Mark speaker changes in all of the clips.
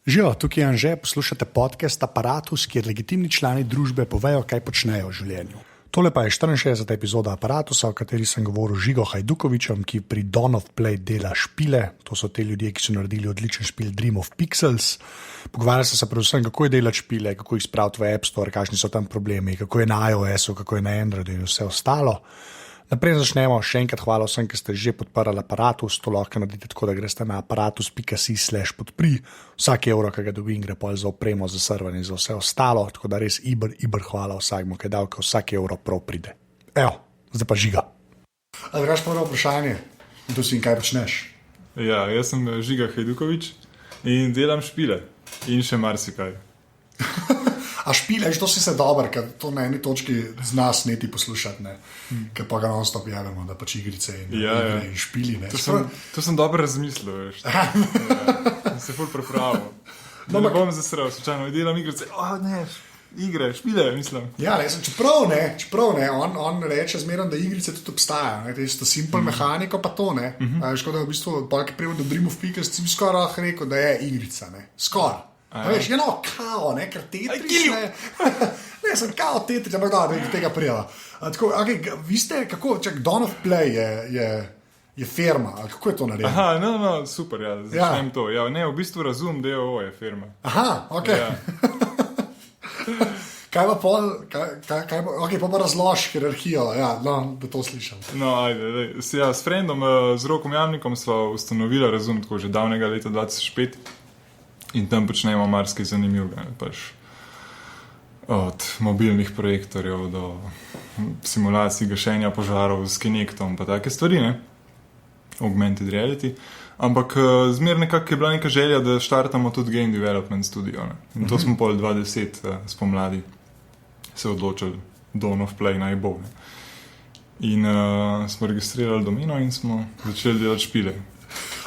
Speaker 1: Živijo, tukaj je Anže, poslušate podcast Apparatus, kjer legitimni člani družbe povejo, kaj počnejo v življenju. Tole pa je 64. epizoda Apparatusa, o kateri sem govoril z Žigo Hajdukovičem, ki pri Dawn of Play dela špile. To so te ljudje, ki so naredili odličen špil Dream of Pixels. Pogovarjali so se predvsem, kako je delati špile, kako jih spraviti v App Store, kakšni so tam problemi, kako je na iOS-u, kako je na Androidu in vse ostalo. Naprej začnemo. Še enkrat hvala vsem, ki ste že podprli Apparatus. To lahko naredite tako, da greste na apparatus.si/podpri. Vsak evro, ki ga dobim, gre pol za opremo, za server in za vse ostalo. Tako da res iber hvala vsakmu, ki je dal, ker vsak evro prav pride. Evo, zdaj pa Žiga. A vraš prvo vprašanje? Tu si in kaj počneš?
Speaker 2: Ja, jaz sem Žiga Hajdukovič in delam špile. In še marsikaj.
Speaker 1: A špile, to si se dober, ker to na eni točki z nas neti poslušati, ne? Ker pa ga non-stop javimo, da pač igrice in špili. Ne?
Speaker 2: To sem dobro razmislil, veš. Se ful prepravil. No, ne bom zasral, slučajno, delam igrice. Igre, špile, mislim.
Speaker 1: Ja, čeprav ne, on reče zmeraj, da igrice tudi obstajajo. To je simple mehaniko, pa to ne. Škoda, v bistvu, polk je prejel do Dream of Pixels, si bi skoraj lahko rekel, da je igrica, ne. Skoraj. Veš, kao, ne, ker Tetris, ne, sem kao Tetris, ampak da, tega prijela. Tako, vi ste, kako, Dawn of Play je firma, ali kako je to naredilo?
Speaker 2: Aha, no, super, ja, začnem to. Ja, ne, v bistvu razum, DOO je firma.
Speaker 1: Aha, ok. Ja. Kaj pa pol, ok, pa razloži hierarhijo, ja, no, da to slišam.
Speaker 2: No, ajde, ja, s friendom, z Rokom Jamnikom sva ustanovila razum, tako že davnega leta 2005. In tam počnemo marsikaj zanimivega, pač od mobilnih projektorjev do simulacij gašenja požarov s Kinectom, pa take stvari, ne? Augmented reality. Ampak zmer nekako je bila neka želja, da štartamo tudi game development studio, ne? In to smo pol 2010 spomladi se odločili, Dawn of Play naj bo, ne? In smo registrirali domeno in smo začeli delati špile.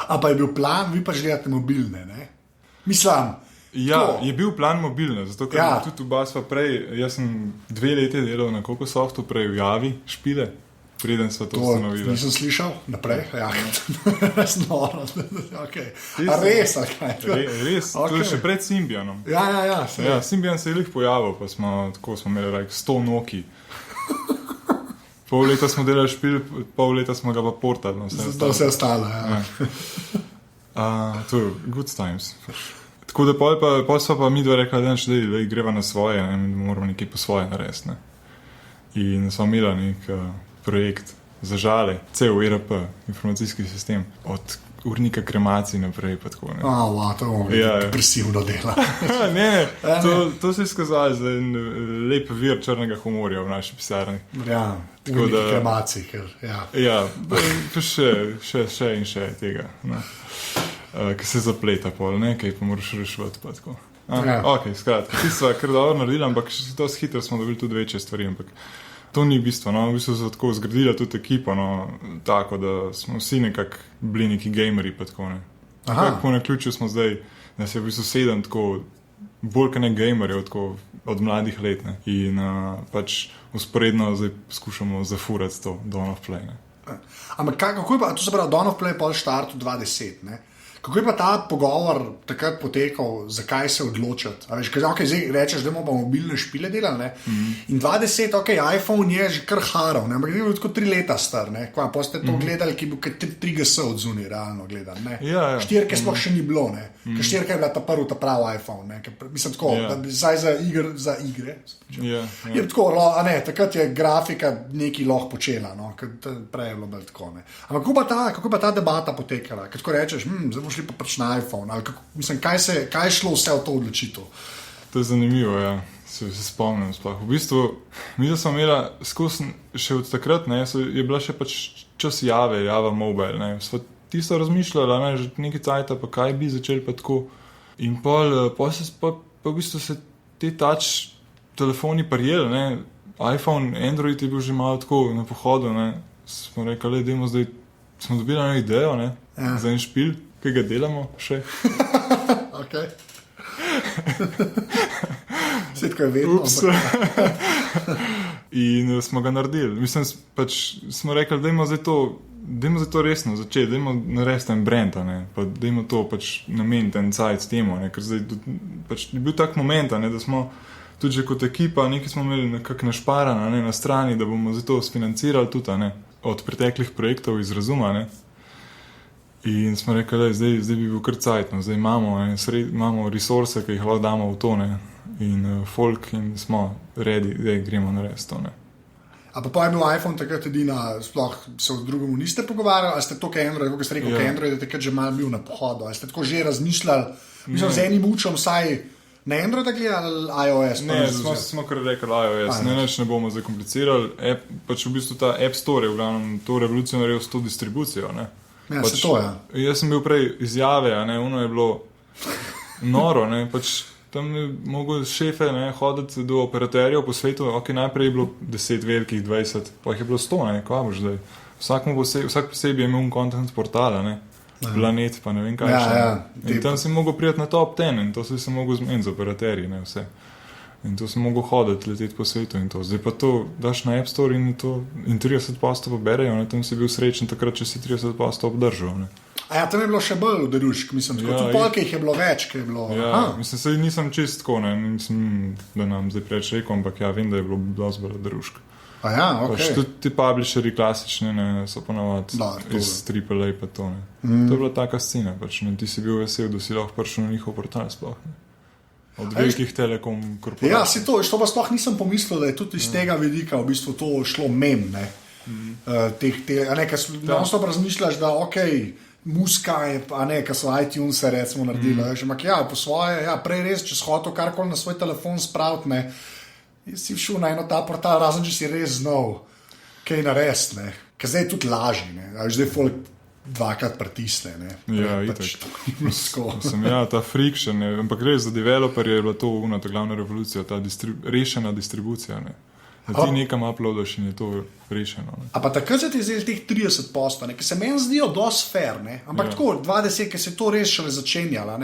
Speaker 1: A pa je bil plan, vi pa želite mobilne, ne? Mislim,
Speaker 2: ja, je bil plan mobilne, zato ker tudi oba sva prej, jaz sem 2 leti delal na Cocosoftu, prej v Javi špile, preden sva to ustanovila.
Speaker 1: To nisem slišal, naprej, ja, snoro, ok. A res, kaj?
Speaker 2: Res, to je še pred Symbianom.
Speaker 1: Ja.
Speaker 2: Symbian se je lih pojavil, pa smo imeli 100 Noki. Pol leta smo delali špil, pol leta smo ga pa portali.
Speaker 1: Vse ostalo, ja.
Speaker 2: To je good times. Tako da pol sva pa mi dva rekla, da greva na svoje, ne, moramo nekaj po svoje narediti, ne. In sva imela nek projekt za žale, cel ERP, informacijski sistem, od urnika kremacij naprej, pa tako, ne.
Speaker 1: To je depresivno dela.
Speaker 2: Ne, to se je skazalo za en lep vir črnega humorja v naši pisarni.
Speaker 1: Ja, urnika kremacij, ja. Ja,
Speaker 2: še in še tega, ne. Ki se zapleta pol, nekaj pa moraš rešvati pa tako. Ok, skratka, ti sva kar dobro naredila, ampak še to hitro smo dobili tudi večje stvari, ampak to ni bistvo, no, v bistvu so tako zgradila tudi ekipo, no, tako, da smo vsi nekako bili neki gameri pa tako, ne. Tako po naključju smo zdaj, da se v bistvu 7 tako bolj kaj ne gamerjev, tako od mladih let, ne, in pač usporedno zdaj skušamo zafurati to Dawn of Play, ne.
Speaker 1: Ampak kako je pa, to se pravi, Dawn of Play pol štartu 2010, ne? Kako je pa ta pogovor takrat potekal, zakaj se odločiti? A veš, zdaj rečeš, da bomo pa mobilne špile delali, ne? In 2010, iPhone je že kar haral, ne? Ampak je bil tako 3 leta star, ne? Pa ste to gledali, ki je bil 3GS od zunaj realno gledan, ne?
Speaker 2: Ja.
Speaker 1: 4 sploh še ni bilo, ne? 4 je bila ta pravi iPhone, ne? Mislim tako, da bi zdaj za igre. Je tako, a ne, takrat je grafika nekaj lahko počela, no? Prej je bilo bolj tako, ne? Ampak kako pa ta debata potekala? Kad tako rečeš, zdaj šli pa pač na iPhone, ali kako, mislim, kaj je šlo vse v to odločitev?
Speaker 2: To je zanimivo, ja, se spomnim sploh. V bistvu, mi da smo imela skozi še od takrat, ne, je bila še pač čas Java Mobile, ne, smo tisto razmišljali, ne, že nekaj cajta, pa kaj bi začeli pa tako. In pa v bistvu se te touch telefoni prijeli, ne, iPhone, Android je bil že malo tako na pohodu, ne, smo rekli, dajmo zdaj, smo dobili eno idejo, ne, za en špil, kaj ga delamo še.
Speaker 1: Ok. Vse tako je vedno.
Speaker 2: In smo ga naredili. Mislim, pač smo rekli, dajmo zdaj to resno začeti, dajmo narediti en brand, pa dajmo to pač nameniti en cajt temu, ker zdaj pač je bil tak moment, da smo tudi že kot ekipa, nekaj smo imeli nekako našparano na strani, da bomo zdaj to sfinancirali tudi od preteklih projektov iz Razuma. In smo rekli, da zdaj bi bil kar cajt, zdaj imamo resurse, ki jih lahko damo v to, in folk in smo ready, da gremo narediti to.
Speaker 1: A pa je bil iPhone takrat edina, sploh se v drugemu niste pogovarjali, ali ste to, kaj Android, kako ste rekel, kaj Android je takrat že malo bil na pohodu, ali ste tako že razmišljali, mislim, z enim učom vsaj na Android gledali ali iOS?
Speaker 2: Ne, smo kar rekli iOS, ne bomo zakomplicirali, pač v bistvu ta App Store je v glavnem to revolucijo naredil s to distribucijo,
Speaker 1: Ja, pač, se to, ja.
Speaker 2: Jaz sem bil prej izjave, ono je bilo noro, pač tam je mogel šefe hoditi do operaterjev po svetu, najprej je bilo 10 velikih, 20, pa jih je bilo 100, kaj boš zdaj. Vsak posebej je imel content portala, Planet, pa ne vem kaj še. In tam si mogel prijeti na top 10 in to si se mogel zmeniti z operaterji, vse. In to si mogel hoditi, leteti po svetu in to. Zdaj pa to daš na App Store in 30% poberejo, tam si bil srečen takrat, če si 30% obdržal.
Speaker 1: A ja, tam je bilo še bolj uderušk, mislim, kot v polkih je bilo več, kaj je bilo.
Speaker 2: Ja, mislim, sej nisem čist tako, mislim, da nam zdaj preč rekel, ampak ja, vem, da je bilo dosti bolj uderušk.
Speaker 1: A ja, ok.
Speaker 2: Pač tudi ti publisheri klasični, so ponovadi iz AAA pa to, To je bila taka scena, pač, ti si bil vesel, da si lahko prišel na njihov portal sploh, Od velikih telekom korporacij.
Speaker 1: Ja, si to pa sploh nisem pomislil, da je tudi iz tega vidika v bistvu to šlo non-stop razmišljaš, da muska je, ko so iTunes recimo naredili, ampak ja, po svoje, prej res, če si hotel karkoli na svoj telefon spraviti, si šel na eno ta portal, razen če si res znal kaj narediti, ker zdaj je tudi lažji, zdaj folk dvakrat pritisne,
Speaker 2: Ja, itak. Ta friction, ampak res za developerje je bila to ta glavna revolucija, ta rešena distribucija, Da ti nekam uploadaš in je to rešeno.
Speaker 1: A pa takrat se ti zdaj teh 30%, ki se meni zdijo dosti fair, ampak tako, 20, ki se to res šele začenjala.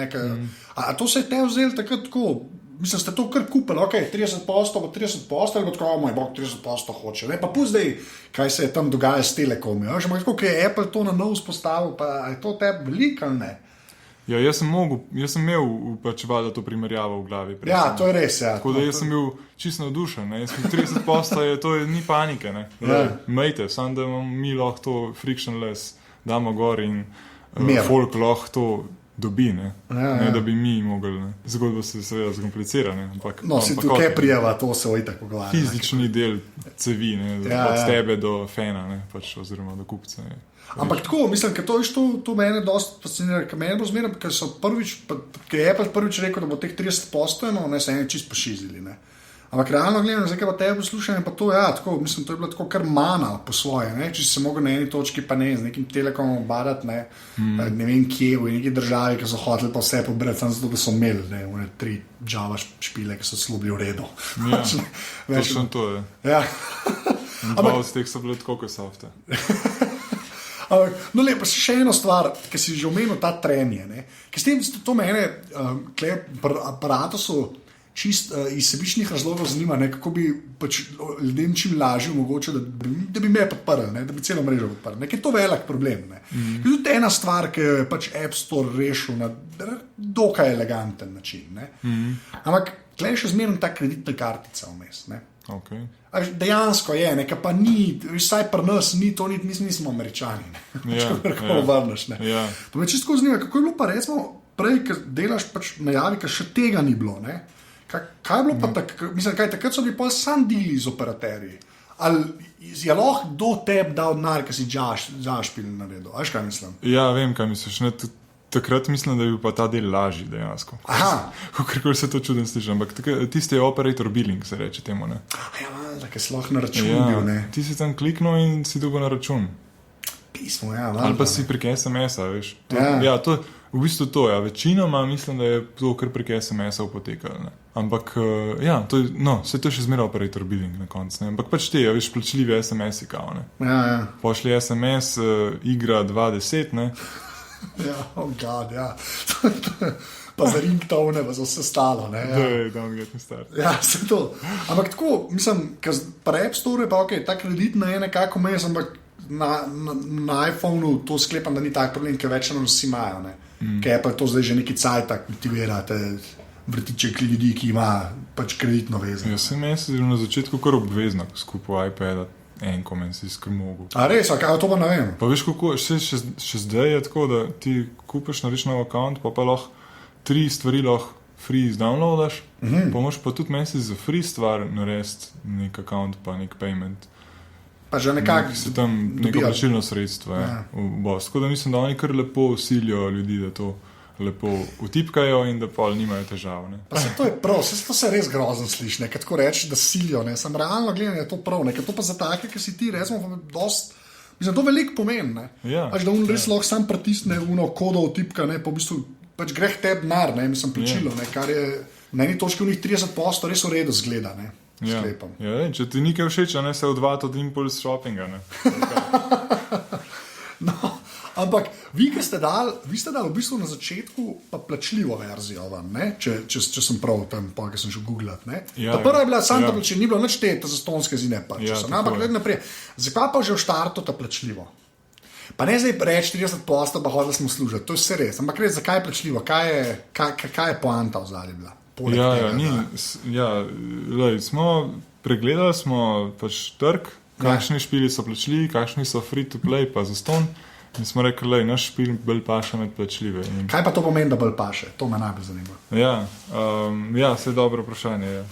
Speaker 1: A to se je te vzeli takrat tako, mislim, ste to kar kupili, 30%, pa 30%, ali tako, moj bog, 30% hoče. Pa pust zdaj, kaj se je tam dogaja s Telekomi. Tako, ki je Apple to na novo spostavil, pa je to tebi veliko ali ne?
Speaker 2: Ja, jaz sem imel pač vada to primerjavo v glavi.
Speaker 1: Ja, to je res, ja.
Speaker 2: Tako da jaz sem bil čisto navdušen, 30% to je ni panike, Mejte, samo da mi lahko to frictionless damo gor in folk lahko to dobi, ne da bi mi mogli, Zgodba se seveda zakomplicira, ampak...
Speaker 1: No, si tukaj prijava, to se itak pogovarja.
Speaker 2: Fizični del cevi, od tebe do fena, pač, oziroma do kupca,
Speaker 1: Ampak tako, mislim, ker to mene dosti fascinira, ker mene bo zmeraj, ker je Apple prvič rekel, da bo teh 30%, se ene čist pošizili, Ampak realno gledam, zdaj, kaj pa tebe poslušam, pa to, tako, mislim, to je bilo tako kar mana po svoje, če si se mogel na eni točki, pa z nekim telekomom barati, ne vem kje, v neki državi, ki so hoteli pa vse pobrati, samo zato, da so imeli, 3 Java špile, ki so slobili v redu.
Speaker 2: Ja, točno to je.
Speaker 1: Ja.
Speaker 2: Dva od teh so bili tako, kot softe.
Speaker 1: No, lepo, še eno stvar, ki si že omenil, ta trenje. Ker s tem to mene, aparatusu, čist iz sebičnih razlogov zanima, kako bi pač ljudem čim lažje omogočil, da bi me podprli, da bi celo mrežo podprli. Je to velik problem. Je tudi ena stvar, ki je pač App Store rešil na dokaj eleganten način. Ampak tle je še zmerno ta kreditna kartica vmes.
Speaker 2: Okay.
Speaker 1: Dejansko je, pa ni, vsaj pri nas ni to, mi nismo Američani. Kako vrneš. Pa me čisto zanima, kako je bilo pa recimo prej, ko delaš pač najavi, ker še tega ni bilo. Kaj je bilo pa tako, mislim, takrat so bili pa sam dili z operaterji. Ali je lahko do tebe dal denar, ki si jašpil naredil? Veš, kaj mislim?
Speaker 2: Ja, vem, kaj misliš. Takrat mislim, da je bil pa ta del lažji dejansko. Kako se to čuden sliši, ampak tisti je operator billing, se reče temu.
Speaker 1: Ja, da je lahko na račun bil.
Speaker 2: Ti si tam kliknil in si dobil na račun.
Speaker 1: Pismo,
Speaker 2: ali pa si prek SMS-a, veš. To je v bistvu to, večinoma mislim, da je to kar prek SMS-a potekalo. Ampak, se to je še zmeraj operator billing na koncu. Ampak pač te, veš, plačljivi SMS-i kao, Pošli SMS, igra 2.10,
Speaker 1: Ja, oh god, ja. pa za ringtone, pa za vse stalo. Ne, ja.
Speaker 2: Don't get me started.
Speaker 1: Ja, se to. Ampak tako, mislim, pri App Store je pa ok, ta kreditna je nekako mes, ampak na iPhonu to sklepam, da ni tak problem, ker večino vsi imajo. Ker je pa to zdaj že neki cajt, aktivirate vrtiček ljudi, ki ima pač kreditno vezano.
Speaker 2: Ja, sem jaz na začetku kar obvezno skupaj iPada, enko meni si skrmogu.
Speaker 1: A res, a kaj, to pa ne vem.
Speaker 2: Pa veš, kako, še zdaj je tako, da ti kupiš na nov account, pa lahko 3 stvari lahko free izdownloadaš, pa moš pa tudi mesec za free stvar narediti nek account pa nek payment.
Speaker 1: Pa že nekako
Speaker 2: se tam neko plačilno sredstvo, Tako da mislim, da oni kar lepo silijo ljudi, da to lepo utipkajo in da pol nimajo težav.
Speaker 1: Pa se to je prav, to se res grozno sliši, nekaj tako reči, da silijo, Sam realno gledam, je to prav, nekaj to pa za take, ki si ti, recimo, pa dost, mislim, to veliko pomeni,
Speaker 2: Ja,
Speaker 1: da on res lahko sam pritisne uno kodo utipka, pa v bistvu pač greh te denar, mislim, plačilo, kar je na eni točki v njih 30% res v redu zgleda,
Speaker 2: Ja,
Speaker 1: sklepam.
Speaker 2: ja, če ti nekaj všeč, se odvati od impulse shoppinga.
Speaker 1: No, ampak vi ste dali v bistvu na začetku pa plačljivo verzijo, če sem prav tam, pa sem šel googlati.
Speaker 2: Ja,
Speaker 1: ta prva je bila samo ta plačljiva, ni bilo nič te zastonske zine. Ampak gled naprej, zakaj pa že v štartu ta plačljivo? Pa ne zdaj reči 30%, pa hodili smo služiti, to je vse res. Ampak res, zakaj je plačljivo? Kaj je poanta v zadnji bila? Pregledali smo pač trg, kakšni špili so plačljivi, kakšni so free to play, pa zastonj. In smo rekli, da naš špil bolj paše med plačljive. Kaj pa to pomeni, da bolj paše? To me najbolj zanima.
Speaker 2: Ja, vse je dobro vprašanje. Ja.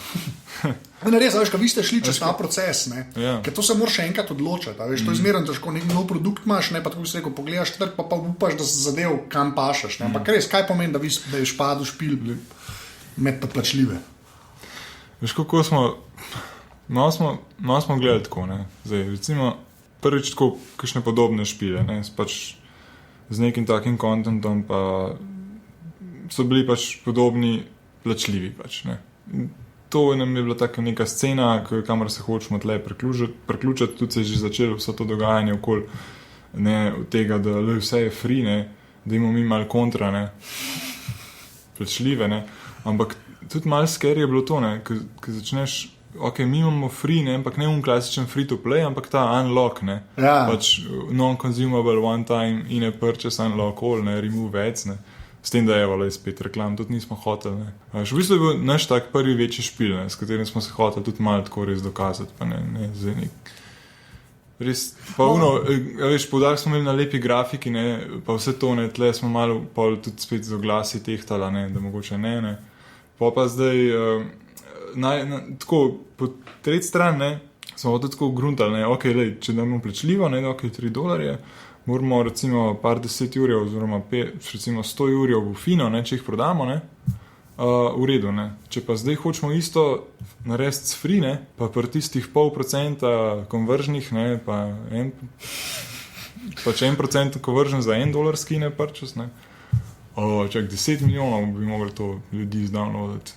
Speaker 1: Res, veš, vi ste šli čez ta proces, ker to se moraš še enkrat odločiti. To je zmerno težko, nek nov produkt imaš, pa tako bi se rekel, pogledaš trg, pa upaš, da se zadev kam pašeš. Ampak res, kaj pomeni, da je špadu špil med plačljive?
Speaker 2: Veš, kako smo, malo smo gledali tako, Zdaj, recimo, prvič tako, kakšne podobne špile, pač z nekim takim kontentom, pa so bili pač podobni plačljivi, pač, To nam je bila taka neka scena, kamor se hočemo tle priključiti, tudi se je že začelo vse to dogajanje okoli, od tega, da vse je free, da imamo mi malo kontra, plačljive, ampak tudi malo scary je bilo to, ko začneš, ok, mi imamo free, ampak ne klasičen free to play, ampak ta unlock,
Speaker 1: Ja.
Speaker 2: Pač non-consumable one time in a purchase unlock all, remove ads, S tem, da je spet reklam, tudi nismo hoteli, V bistvu je bil naš tak prvi večji špil, s katerim smo se hoteli tudi malo tako res dokazati, pa ne zdaj nek. Res, pa veš, poudarek smo imeli na lepi grafiki, pa vse to, tle smo malo pol tudi spet z oglasi tehtala, da mogoče ne. Pa zdaj, tako, po tretji strani, smo tudi tako gruntali, ok, če damo plačljivo, ok, $3, moramo recimo par 10 jurjev, oziroma recimo 100 jurjev v fino, če jih prodamo, v redu, Če pa zdaj hočemo isto narediti s free, pa pri tistih 0,5% konveržnih, pa če 1% konveržen za $1 skine purchase, čak 10 milijonov bi mogli to ljudi izdownloadati.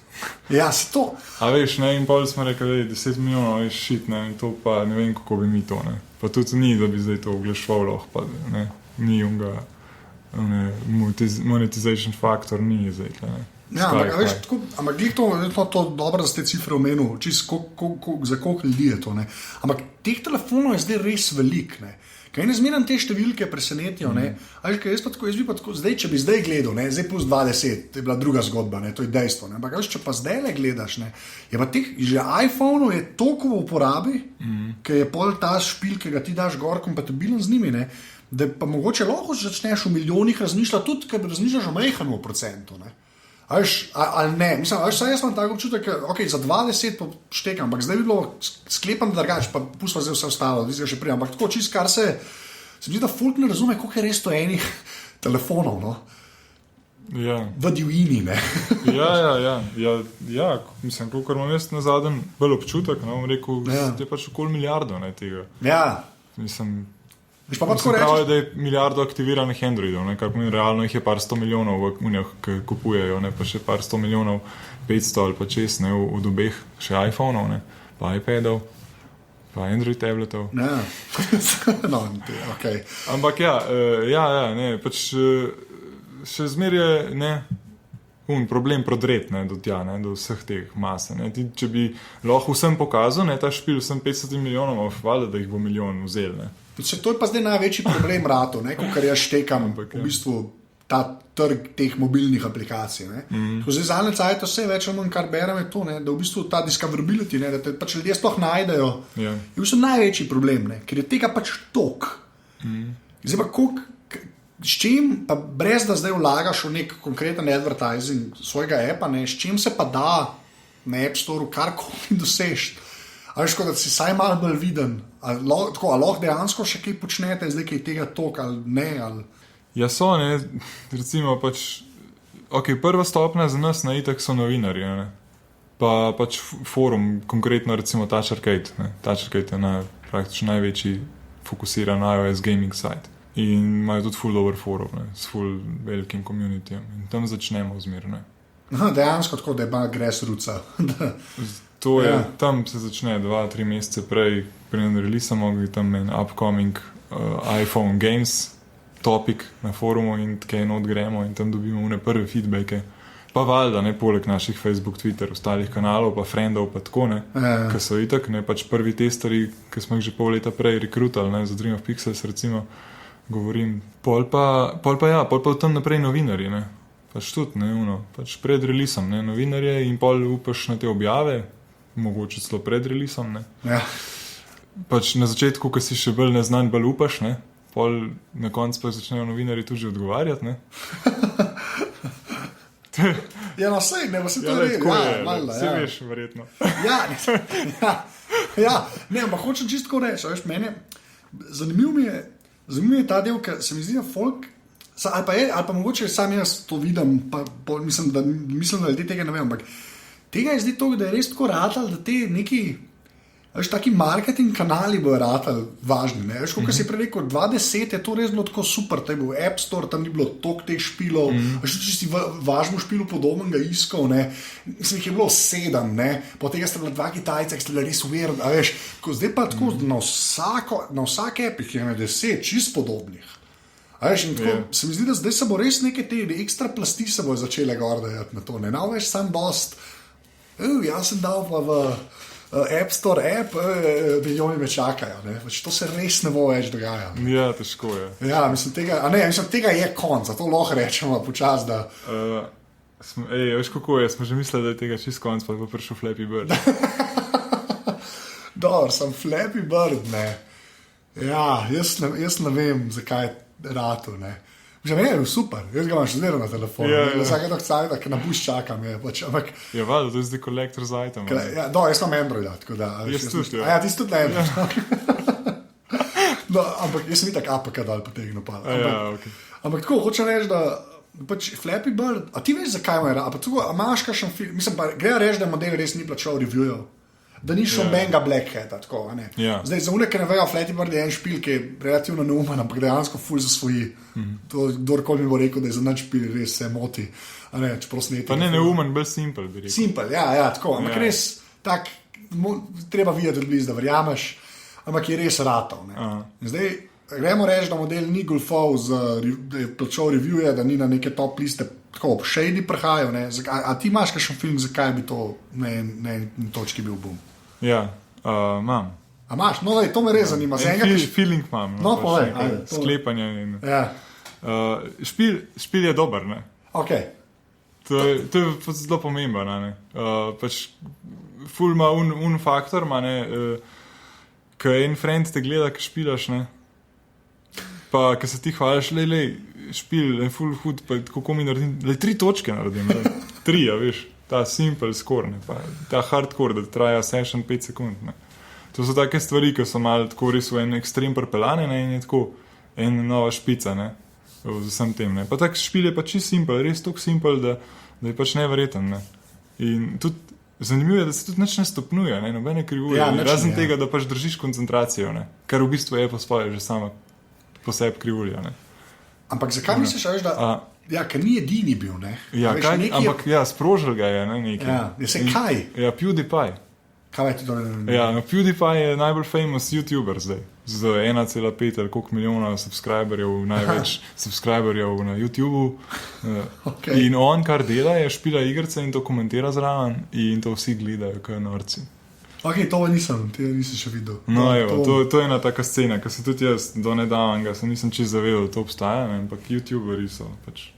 Speaker 1: Ja, se to.
Speaker 2: A veš, in pol smo rekli, 10 milijonov je shit, to pa ne vem, kako bi mi to, Pa tudi ni, da bi zdaj to oglašval, pa ni unga monetization faktor, ni zdaj,
Speaker 1: Ja, ampak glih to dobro, da ste cifre omenil, za koliko ljudi je to, Ampak teh telefonov je zdaj res velik, Kaj ne zmeram te številke presenetijo, jaz bi pa tako, zdaj, če bi zdaj gledal, zdaj plus 20, to je bila druga zgodba, to je dejstvo, ampak če pa zdaj le gledaš, je pa teh, že iPhone je toliko v uporabi, ker je pol ta špil, ki ga ti daš gor kompatibilen z njimi, da pa mogoče lahko začneš v milijonih razmišljati, tudi ker razmišljaš o majhnem procentu, ali ne, mislim, jaz imam tako občutek, ok, za 20 štekam, ampak zdaj bi bilo sklepam drugače, pa pustimo zdaj vse ostalo, še prej, ampak tako čist, kar se mi zdi, da folk ne razume, koliko je res to enih telefonov,
Speaker 2: Ja.
Speaker 1: V divjini,
Speaker 2: Ja, mislim, kolikor imam jaz na zadnjem bolj občutek, bom rekel, je pač okoli milijardo, tega.
Speaker 1: Ja.
Speaker 2: Mislim,
Speaker 1: pa tako
Speaker 2: pravi, da je milijardo aktiviranih Androidov, kar pomeni, realno jih je par 100 milijonov v unijah, ki kupujejo, pa še par 100 milijonov, 500 ali pa čez, od obeh še iPhone-ov, pa iPadov, pa Android tabletov.
Speaker 1: Ja, no, ok.
Speaker 2: Ampak pač še zmeraj je, problem prodret, ne, do tja, ne, do vseh teh mase. Ne. Ti, če bi lahko vsem pokazal, ne, ta špil vsem 500 milijonom, valjda, da jih bo milijon vzel. Ne.
Speaker 1: To je pa zdaj največji problem rato, kar jaz štekam v bistvu ta trg teh mobilnih aplikacij. Zdaj zadnje cajt vse več ali manj, kar berem, je to, ne, da v bistvu ta discoverability, ne, da te pač ljudje sploh najdejo, je v bistvu največji problem, ne, ker je tega pač tok. Zdaj pa s čim, pa brez da zdaj vlagaš v nek konkreten advertising svojega appa, ne, s čim se pa da na App Store karkoli dosežeš. A veš, da si saj malo bolj viden, ali lahko dejansko še kaj počnete, zdaj kaj tega tok ali ne. Ali...
Speaker 2: Ja so, ne, recimo pač, prva stopnja za nas na itak so novinarji, ne, pa pač forum, konkretno recimo Touch Arcade, ne, Touch Arcade je praktično največji fokusiran iOS gaming site. In imajo tudi full over forum, ne, s full velikim communityjem. In tam začnemo zmerno.
Speaker 1: Dejansko tako, da je pa grassrootsa.
Speaker 2: To je, tam se začne 2-3 mesece prej, preden releasamo, tam je upcoming iPhone Games topic na forumu in tkaj not gremo in tam dobimo une prve feedbacke. Pa valjda, ne, poleg naših Facebook, Twitter, ostalih kanalov, pa friendov, pa tako, ne, ki so itak, ne, pač prvi testeri, ki smo jih že pol leta prej rekrutali, ne, za Dream of Pixels, recimo, govorim, pol pa v tem naprej novinarji, ne, pač tudi, ne, pač pred releasom, ne, novinarje in pol upaš na te objave, mogoče celo pred releasom, ne.
Speaker 1: Ja.
Speaker 2: Pač na začetku, ko si še bolj neznan, bolj upaš, ne, pol na koncu pa začnejo novinarji tudi že odgovarjati, ne.
Speaker 1: Ja, no, sej, ne, pa se to reči,
Speaker 2: vse veš, verjetno.
Speaker 1: Ne, ampak hočem čisto reči, veš, mene, zanimiv mi je ta del, ker se mi zdi, da folk, ali pa mogoče sam jaz to vidim, pa mislim, da ljudje tega ne vem, ampak tega je zdaj to, da je res tako ratal, da te neki, veš, taki marketing kanali bojo ratali važni, ne, veš, kako si prej rekel, 2010 je to res bilo tako super, to je bil App Store, tam ni bilo toliko teh špilov, veš, če si važno špilu podobnega iskal, ne, mislim, jih je bilo 7, ne, po tega sta bila 2 Kitajca, ki sta bila res weird, a veš, zdaj pa tako na vsak app jih je 10 čist podobnih. A veš, in tako, se mi zdi, da zdaj se bo res neke te ekstra plasti se bo začele gor dajati na to, ne, veš, sam dost, jaz sem dal pa v App Store app, milijoni me čakajo, ne, pač to se res ne bo več dogaja. Ne.
Speaker 2: Ja, težko je.
Speaker 1: Ja, mislim, tega je konc, zato lahko rečemo počas, da...
Speaker 2: veš kako je, smo že mislili, da je tega čist konc, pa bo prišel Flappy Bird.
Speaker 1: Dobro, sem Flappy Bird, ne. Ja, jaz ne vem, zakaj je rato, ne. Že ne, je super, jaz ga imam še zmeraj na telefonu, vsake tak cajt, ki na buš čakam, je pač, ampak...
Speaker 2: Ja, valjda, to je zdaj collector's item.
Speaker 1: Ja, jaz imam Androida, tako da...
Speaker 2: Jaz tudi,
Speaker 1: ja, ti si tudi Android. No, ampak jaz sem itak APK dal potegnil pa. Ampak tako, hočem reči, da pač Flappy Bird, a ti veš, zakaj ima rato? A imaš kakšen film, mislim pa, gre reči, da model res ni plačal reviewjev. Da ni šel benga Blackheada, tako, a ne. Zdaj, za une, ki ne vejo, Flappy Bird je en špil, ki je relativno neumen, ampak dejansko ful zasvoji. To, kdorkoli mi bo rekel, da je za nač špil, res se moti. A ne, čeprav sneti.
Speaker 2: Pa ne neumen, bolj simple, bi rekel.
Speaker 1: Simple, ja, tako, ampak res tak, treba videti od blizu, da verjameš, ampak je res ratov, ne. Zdaj, gremo reči, da model ni golfov, da je plačal reviewje, da ni na neke top liste, tako, shady prhajajo, ne. A ti imaš kakšen film, zakaj bi to na točki bil boom?
Speaker 2: Ja, imam.
Speaker 1: A imaš? No, to me res zanima.
Speaker 2: Feeling imam.
Speaker 1: No, povej.
Speaker 2: Sklepanje.
Speaker 1: Ja.
Speaker 2: Špil je dober, ne?
Speaker 1: Ok.
Speaker 2: To je zelo pomembno, ne? Pač ful ima un faktor, ne? Ko en friend te gleda, ko špilaš, ne? Pa, ko se ti hvališ, špil je ful hud, pa kako mi naredim, 3 točke naredim, 3, ja, veš. Ta simple score, ne, pa ta hardcore, da traja session 5 sekund. Ne. To so take stvari, ki so malo tako res v en ekstrem prepelane, ne, in je tako ena nova špica, ne, z vsem tem. Ne. Pa tak špil je pa čisto simple, res tako simple, da je pač neverjeten. Ne. In tudi zanimivo je, da se tudi nič ne stopnjuje, ne, nobene krivuje, razen tega, da pač držiš koncentracijo, ne, kar v bistvu je po svoje že sama po sebi krivulja. Ne.
Speaker 1: Ampak zakaj misliš, da... Ja, ker ni edini bil, ne?
Speaker 2: Ja, ampak sprožil ga je, ne, nekaj.
Speaker 1: Ja, se kaj?
Speaker 2: Ja, PewDiePie.
Speaker 1: Kaj ti to ne vem?
Speaker 2: Ja, no, PewDiePie je najbolj famous YouTuber zdaj. Z 1,5 ali koliko milijona subscriberjev, največ subscriberjev na YouTubu.
Speaker 1: Okay.
Speaker 2: In on, kar dela, je špila igrice in to komentira zraven in to vsi gledajo, kaj norci.
Speaker 1: Ok, to nisem še videl.
Speaker 2: No, to je ena taka scena, ki se tudi jaz do nedavnega nisem čisto zavedal, da to obstaja, ne? Ampak YouTuberi so pač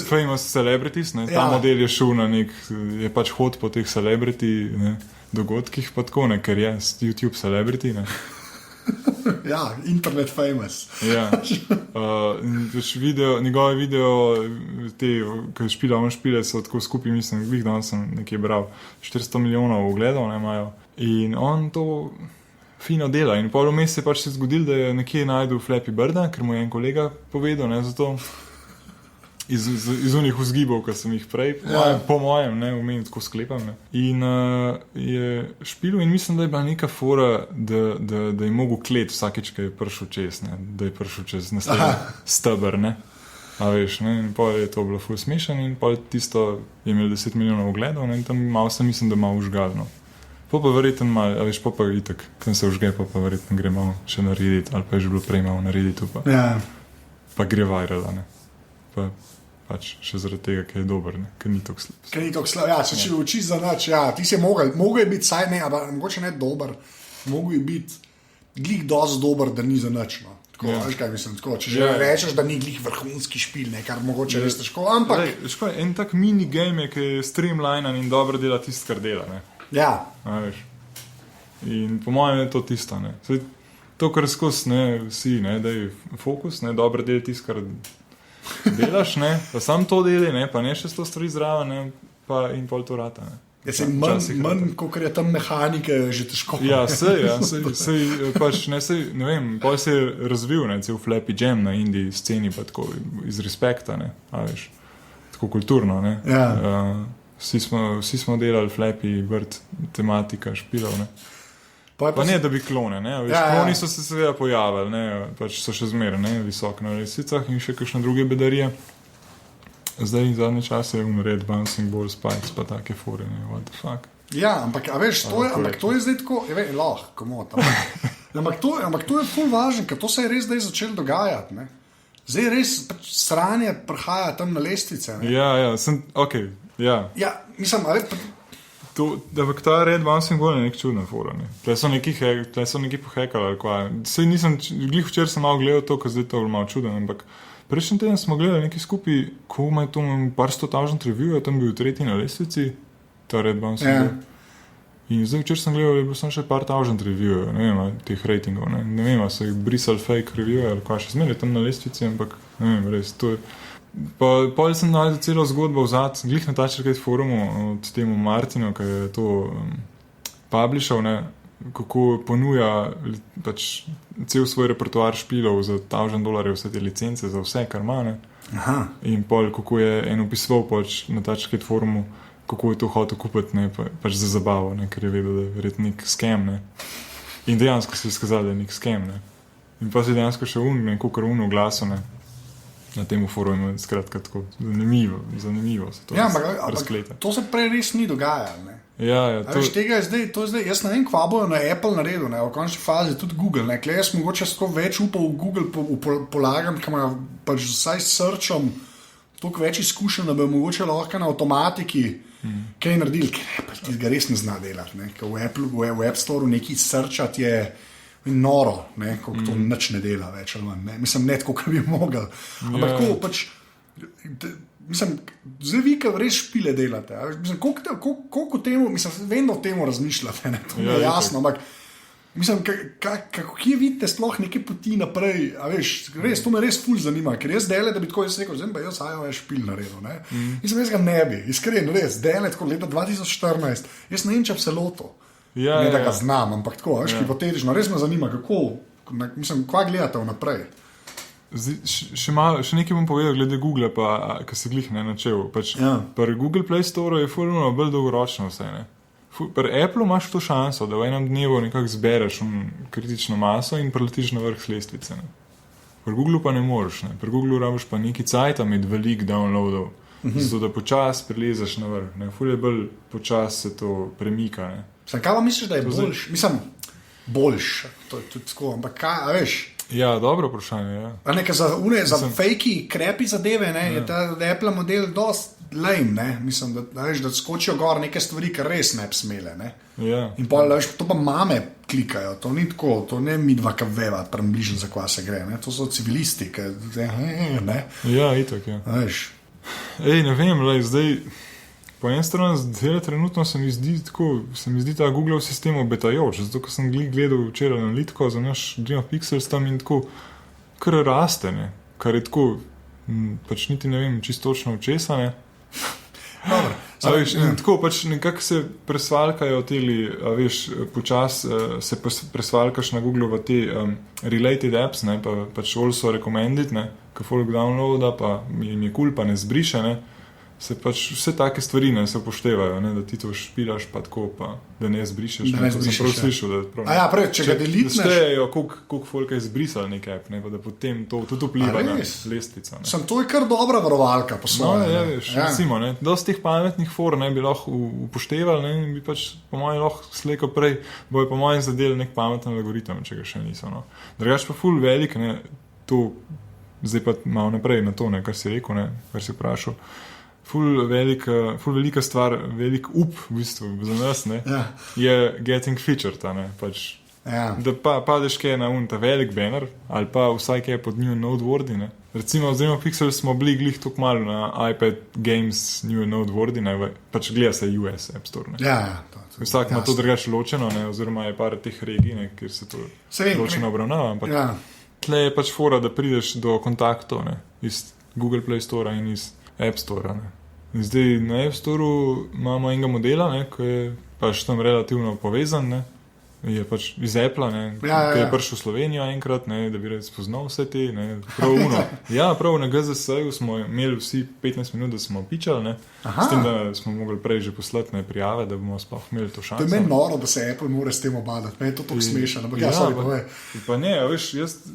Speaker 2: famous celebrities, ne? Ta model je šel na je pač hod po teh celebrity, ne? Dogodkih, pa tako, ne? Ker je YouTube celebrity, ne?
Speaker 1: Ja, internet famous.
Speaker 2: Ja. Pač njegove video, ki on špile, so tako skupaj, mislim, glih danes sem nekje bral, 400 milijonov ogledov ne imajo. In on to fino dela. In pol vmes se pač se zgodil, da je nekje najdel Flappy Birda, ker mu je en kolega povedal, ne, zato iz unih vzgibov, ki sem jih prej, po mojem, ne, umem tako sklepam. Ne. In je špilil in mislim, da je bila neka fora, da je mogel klet vsakeč, ki je prišel čez, ne, da je prišel čez naslednji steber, ne. A veš, ne, in pol je to bilo ful smešen in pol tisto je imel 10 milijonov ogledov, ne, in tam malo sem mislim, da malo užgal, no. Pa verjetno malo, a veš, pa itak, tam se užge, pa verjetno gre malo še narediti, ali pa je že bilo prej malo narediti, pa gre virala, ne. Pač še zaradi tega, ker je dober, ne? Ker ni toliko slab.
Speaker 1: Ker ni toliko slab, ja, se če uči za nič, ja, ti si mogel je biti saj ne, ampak mogoče ne dober, mogel je biti glih dosti dober, da ni za nič, no. Tako, veš kaj mislim, tako, če že rečeš, da ni glih vrhunski špil, ne, kar mogoče res težko, ampak...
Speaker 2: Škoda, en tak minigame je, ki je streamlinen in dobro dela tisto, kar dela, ne.
Speaker 1: Ja.
Speaker 2: A veš. In po mojem je to tisto, ne. To, kar skozi, ne, vsi, ne, da je fokus, ne, dobro dela tisto, kar... delaš, ne, pa sam to deli, ne, pa ne še 100 stvari zraven, ne, pa in pol to rata, ne.
Speaker 1: Ja, se manj, kakor je tam mehanike, že težko.
Speaker 2: Ja, sej, pač, ne vem, pol se je razvil, ne, cel Flappy Jam na indie sceni, pa tako iz respekta, ne, a veš, tako kulturno, ne.
Speaker 1: Ja.
Speaker 2: Vsi smo delali Flappy Bird tematika špilov, ne. Pa
Speaker 1: ne,
Speaker 2: da bi klone, ne, veš, kloni so se seveda pojavili, ne, pač so še zmeraj, ne, visoko na lesicah in še kakšne druge bedarije. Zdaj zadnje čase je Red Bouncing Ball Spikes, pa take fore, ne, what the fuck.
Speaker 1: Ja, ampak, a veš, ampak to je zdaj tako, ampak to je ful važno, ker to se je res zdaj začelo dogajati, ne. Zdaj res pač sranje prihaja tam na lestvice, ne.
Speaker 2: Ja, okej, ja.
Speaker 1: Ja, mislim, a veš,
Speaker 2: Ampak ta Red Bouncing Ball je nek čudna fora, ne. Tle so neki pohekali, ali kva. Sej nisem, glih včer sem malo gledal to, ker zdaj to je malo čuden, ampak prejšnji teden smo gledali neki skupaj, ko ima to par 100,000 reviewov, tam bil tretji na lestvici, ta Red Bouncing Ball. In zdaj včer sem gledal, je bil sem še par 1000 reviewov, ne vem, teh ratingov, ne vem, so jih brisali fake reviewov, ali kva, še zmeraj tam na lestvici, ampak ne vem, res, to je... Pa sem najdel celo zgodbo vzad, glih na Tačerkajt forumu od temu Martinu, ki je to publishal, ne, kako ponuja pač cel svoj repertoar špilov za $1000 vse te licence, za vse, kar ima, ne.
Speaker 1: Aha.
Speaker 2: In pol, kako je en opisoval pač na Tačerkajt forumu, kako je to hotel kupiti, ne, pač za zabavo, ne, ker je vedel, da je verjetno nek scam, ne. In dejansko se je skazal, da je nek scam, ne. In pa se je dejansko še kakor v glasu, ne. Na temu forumu, skratka tako zanimivo se to razkleta.
Speaker 1: To se prej res ni dogajalo, ne.
Speaker 2: Ja,
Speaker 1: to... Tega je zdaj, jaz ne vem, kva bojo na Apple naredil, ne, v končni fazi tudi Google, ne, kle jaz mogoče tako več upal v Google polagam, ki ima pač vsaj s searchom toliko več izkušenj, da bi mogoče lahko na avtomatiki kaj naredili, ker Apple tega res ne zna delati, ne, ker v Apple, v App Store nekaj searchat je noro, ne, kako to nič ne dela več, ali manj, ne, mislim, ne tako, kaj bi mogel, ampak tako, pač, mislim, zdaj vi, kaj res špile delate, mislim, koliko temu, mislim, vem, da o temu razmišljate, ne, to je jasno, ampak, mislim, kako kje vidite sploh neke poti naprej, a veš, res, to me res ful zanima, ker jaz dele, da bi tako jaz rekel, zdaj pa jaz iOS špil naredil, ne, mislim, jaz ga ne bi, iskreno, res, dele, tako leta 2014, jaz ne vem, če bi se lotil.
Speaker 2: Ja,
Speaker 1: ne, da ga znam, ampak tako, veš, hipotetično, res me zanima, kako, mislim, kva gledate vnaprej.
Speaker 2: Še nekaj bom povedal glede Google, pa, ki se glih ne načel, pač, pri Google Play Store je fulno bolj dolgoročno vse, ne. Pri Apple imaš to šanso, da v enem dnevu nekako zbereš kritično maso in preletiš na vrh lestvice, ne. Pri Google pa ne moreš, ne. Pri Google rabiš pa neki cajt, imeti veliko downloadov, zato da počasi prilezeš na vrh. Ful je bolj počasi se to premika. Ne.
Speaker 1: Kaj pa misliš, da je boljš? Mislim, boljš, to je tudi tako, ampak kaj, a veš?
Speaker 2: Ja, dobro vprašanje, ja.
Speaker 1: A nekaj za fejki, krepi zadeve, ne, je ta Apple model dost lame, ne, mislim, da skočijo gor neke stvari, kar res ne bi smele, ne.
Speaker 2: Ja.
Speaker 1: In pa, veš, to pa mame klikajo, to ni tako, to ne mi dva kaveva, približno za kva se gre, ne, to so civilisti, ne.
Speaker 2: Ja, itak, ja.
Speaker 1: Veš.
Speaker 2: Ne vem, zdaj, po eni strani trenutno se mi zdi ta Google sistem obetajoč, zato ker sem gledal včeraj analitiko za naš Dream of Pixels tam in tako kar raste, ne, kar je tako, pač niti ne vem čisto točno v česa, ne.
Speaker 1: Dobro.
Speaker 2: Tako pač nekako se presvalkajo teli, veš, počas se presvalkaš na Google v te related apps, ne, pač also recommended, ne, ko folk downloada, pa jim je cool, pa ne zbriše, ne, se pač vse take stvari ne se upoštevajo, ne, da ti to špilaš, pa tako, pa da ne zbrišeš.
Speaker 1: Da ne
Speaker 2: zbrišeš, sem prav slišal, da prav.
Speaker 1: Ja, prej, če ga delitneš.
Speaker 2: Da štejejo, koliko folka je zbrisal nek app, ne, pa da potem to tudi vpliva na lestvico.
Speaker 1: Sem to je kar dobra varovalka po svoje.
Speaker 2: No, ja, veš, recimo, ne, dosti teh pametnih for ne bi lahko upoštevali, ne, in bi pač po mojem lahko slejko prej, bojo po mojem zadeli nek pameten algoritem, če ga še niso, no. Drugač pa ful velik, ne, to, zdaj pa malo naprej na to, ne, kar si rekel, ne, kar si vprašal. Ful velika stvar, velik up v bistvu za nas, ne, je getting featured, ne, pač, da padeš kaj na ta velik banner, ali pa vsaj kaj pod new noteworthy, ne. Recimo, v Dream of Pixels smo bili glih tako malo na iPad Games new noteworthy, ne, pač gleda se US App Store, ne.
Speaker 1: Ja,
Speaker 2: vsak ima to drugače ločeno, ne, oziroma je par teh regij, ne, kjer se to ločeno obravnava, ampak tle je pač fora, da prideš do kontaktov, ne, iz Google Play Store in iz App Store, ne. In zdaj na App Storeu imamo enega modela, ne, ki je pač tam relativno povezan, ne, je pač iz Apple, ne, ki je prišel v Slovenijo enkrat, ne, da bi spoznal vse te, ne, prav na GZS-ju smo imeli vsi 15 minut, da smo pičali, ne, s tem, da smo mogli prej že poslati ne prijave, da bomo sploh imeli to šanso.
Speaker 1: To je meni noro, da se Apple mora s tem obadati, meni je to tako smešno, ampak
Speaker 2: pa ne, veš,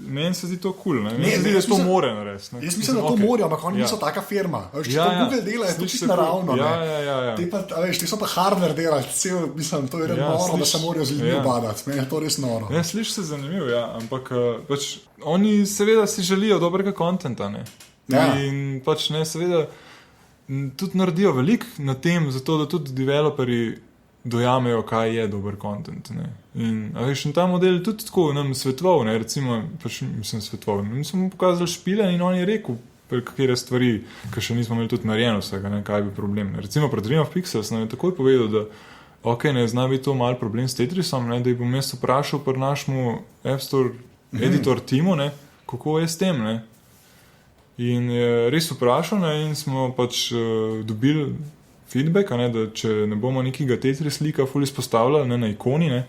Speaker 2: meni se zdi to cool, ne, meni se zdi, da to more narediti.
Speaker 1: Jaz mislim, da to morajo, ampak oni niso taka firma, veš, če to Google dela, je to čisto naravno,
Speaker 2: ne.
Speaker 1: Ti so pa hardware delali, mislim, to je noro, da se morajo z ljudmi obadati, meni je to res noro.
Speaker 2: Ja, sliši se zanimivo, ja, ampak pač oni seveda si želijo dobrega kontenta, ne. In pač ne, seveda tudi naredijo veliko na tem, zato da tudi developerji dojamejo, kaj je dober content, ne. In veš, ta model je tudi tako nam svetoval, ne, recimo, pač mislim svetoval, mi smo mu pokazali špile in on je rekel, katere stvari, ki še nismo imeli tudi narejeno vsega, ne, kaj bi problem, ne. Recimo pred Dream of Pixels nam je takoj povedal, da ok, ne, zna biti to mal problem s Tetrisom, ne, da jih bom jaz vprašal pri našemu App Store editor timu, ne, kako je s tem, ne. In je res vprašal, ne, in smo pač dobili feedback, ne, da če ne bomo nekega Tetris slika ful izpostavljali, ne, na ikoni, ne,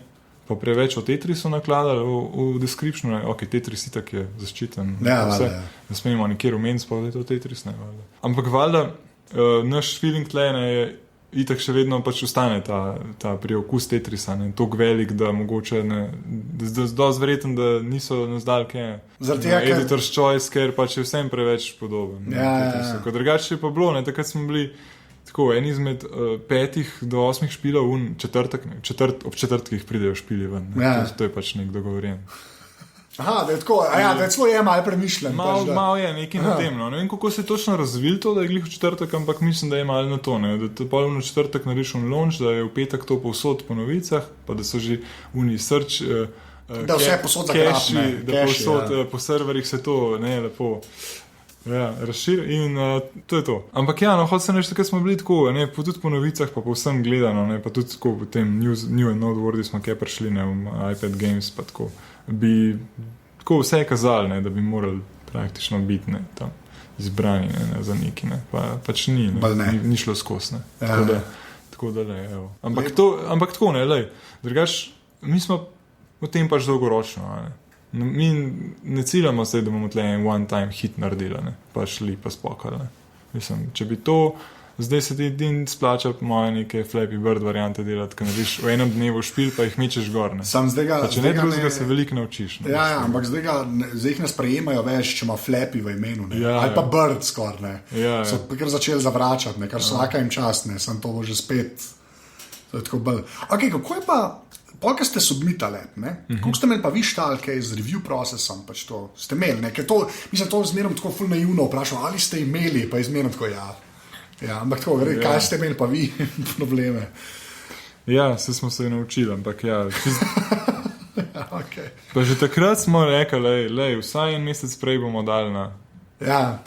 Speaker 2: pa preveč o Tetrisu nakladali v descriptionu, ne, ok, Tetris itak je zaščiten, vse, ne smemo nikjer omeniti, pa da je to Tetris, ne, valjda. Ampak valjda, naš feeling tle, ne, je itak še vedno pač ostane ta priokus Tetrisa, ne, toliko velik, da mogoče ne, da dosti verjeten, da niso nazdalke editor's choice, ker pač je vsem preveč podoben. Ko drugače je pa bilo, ne, takrat smo bili tako, en izmed 5 do 8 špilov ob četrtkih pridejo špili ven, ne, to je pač nek dogovorjen.
Speaker 1: Aha, da je tako, da je celo je malo premišljen.
Speaker 2: Malo je nekaj na tem, no. Ne vem, kako se je točno razvil to, da je glih v četrtek, ampak mislim, da je malo na to, ne. Da te polovno četrtek narediš launch, da je v petek to povsod po novicah, pa da so že uni search
Speaker 1: da vse posod zagrabne.
Speaker 2: Da povsod po serverjih se to, ne, lepo razširi in to je to. Ampak ja, no, hoče se reči, takrat smo bili tako, ne, tudi po novicah, pa povsem gledano, ne, pa tudi tako v tem new and noteworthy smo kaj prišli, ne, v iPad Games, pa tako. Bi tako vse kazali, ne, da bi morali praktično biti, ne, tam izbrani, ne, za neki, ne, pač ni, ne, ni šlo skozi, ne, tako da le, evo. Ampak tako, ne, lej, drugač, mi smo v tem pač dolgoročno, ne, mi ne ciljamo se, da bomo tle en one-time hit naredili, ne, pa šli, pa spokali, ne, mislim, če bi to zdaj se ti splača po moje neke Flappy Bird variante delati, ker narediš v enem dnevu špil, pa jih mečeš gor. Ne? Če ne drugega, se veliko naučiš. Ne?
Speaker 1: Ja, ampak zdaj jih ne sprejemajo več, če ima Flappy v imenu. Ali pa Bird skor. So kar začeli zavračati, kar vsaka jim čast, sem to že spet. To je tako bolj. Okay, kako je pa, polka ste submitali, kako ste imeli pa vi štalke z review procesom, pač to ste imeli, ker to, mislim, to zmerom tako ful naivno vprašal, ali ste imeli, pa je zmerom tako, ja, ampak tako, kaj ste imeli pa vi probleme?
Speaker 2: Ja, smo se naučili, ampak ja.
Speaker 1: Okay.
Speaker 2: Pa že takrat smo rekli, lej, vsaj en mesec prej bomo dali na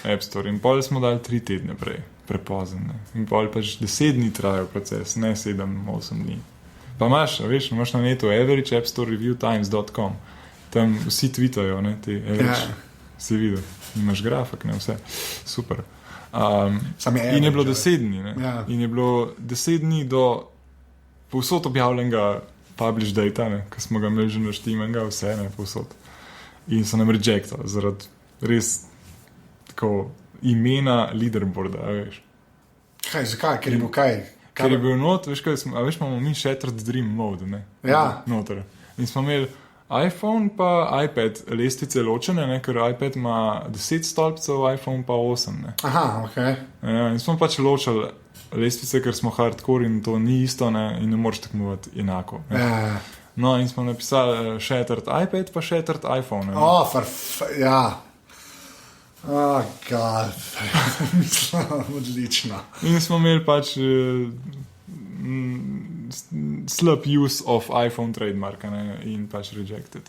Speaker 2: App Store in pol smo dali 3 tedne prej, prepozno. In pol pač 10 dni trajajo proces, ne 7-8 dni. Pa imaš na netu averageappstorereviewtimes.com, tam vsi tweetajo, te average, si videl, imaš grafik, vse, super. In je bilo 10 dni, in je bilo 10 dni do povsod objavljenega publish data, ki smo ga imeli že naštimenega, vse, povsod. In so nam rejectali zaradi res tako imena leaderboarda, veš.
Speaker 1: Kaj, zakaj? Ker je bil kaj?
Speaker 2: Ker je bil not, veš, imamo mi Shattered Dream mode,
Speaker 1: Ja.
Speaker 2: Noter. In smo imeli iPhone pa iPad lestvice ločene, ker iPad ima 10 stolpcev, iPhone pa 8.
Speaker 1: Aha, okej.
Speaker 2: Ja, in smo pač ločili lestvice, ker smo hardcore in to ni isto, in ne moreš tekmovati enako.
Speaker 1: Ja.
Speaker 2: No, in smo napisali Shattered iPad pa Shattered iPhone.
Speaker 1: Ja. Oh, God. Odlično.
Speaker 2: In smo imeli pač slab use of iPhone trademark in pač rejected.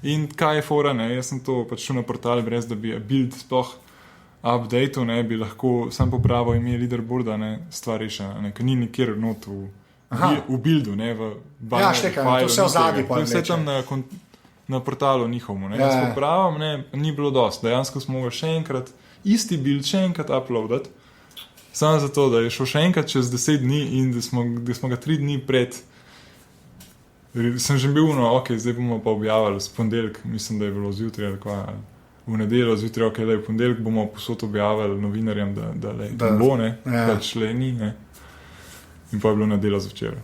Speaker 2: In kaj je fora, jaz sem to pač šel na portal, brez da bi build sploh updateu, bi lahko sam popravil ime leaderboarda, stvar rešena, ker ni nikjer not v buildu, v
Speaker 1: ja, štekaj, to vse v zadnji pa
Speaker 2: vse tam na portalu njihovmu. Jaz popravim, ni bilo dost. Dejansko smo ga še enkrat, isti build še enkrat uploadati, samo zato, da je šel še enkrat čez 10 dni in da smo ga 3 dni pred. Sem že bil, zdaj bomo pa objavili v ponedeljek, mislim, da je bilo zjutraj ali kva, v nedeljo zjutraj, da je v ponedeljek bomo posod objavili novinarjem, da bo, pač le ni, in pa je bilo nedeljo zvečer.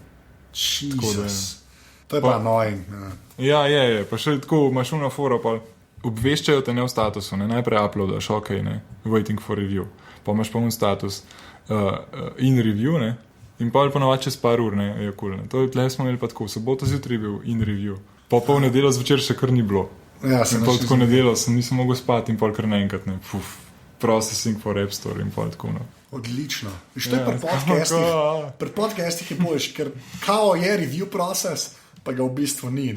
Speaker 1: To je pa annoying.
Speaker 2: Ja, je, pa še tako, imaš na foro, pa obveščajo te v statusu, najprej uploadaš, waiting for review, pa imaš pa status in review, in pa ponovadi čez par ur, je cool. Tle smo imeli pa tako, soboto zjutraj bil in review, pa pol nedeljo zvečer še kar ni bilo.
Speaker 1: Ja,
Speaker 2: in pol tako nedeljo nisem mogel spati in pol kar naenkrat, processing for App Store in pol tako.
Speaker 1: Odlično. To je pri podcastih je boljš, ker kao je review process, pa ga v bistvu ni.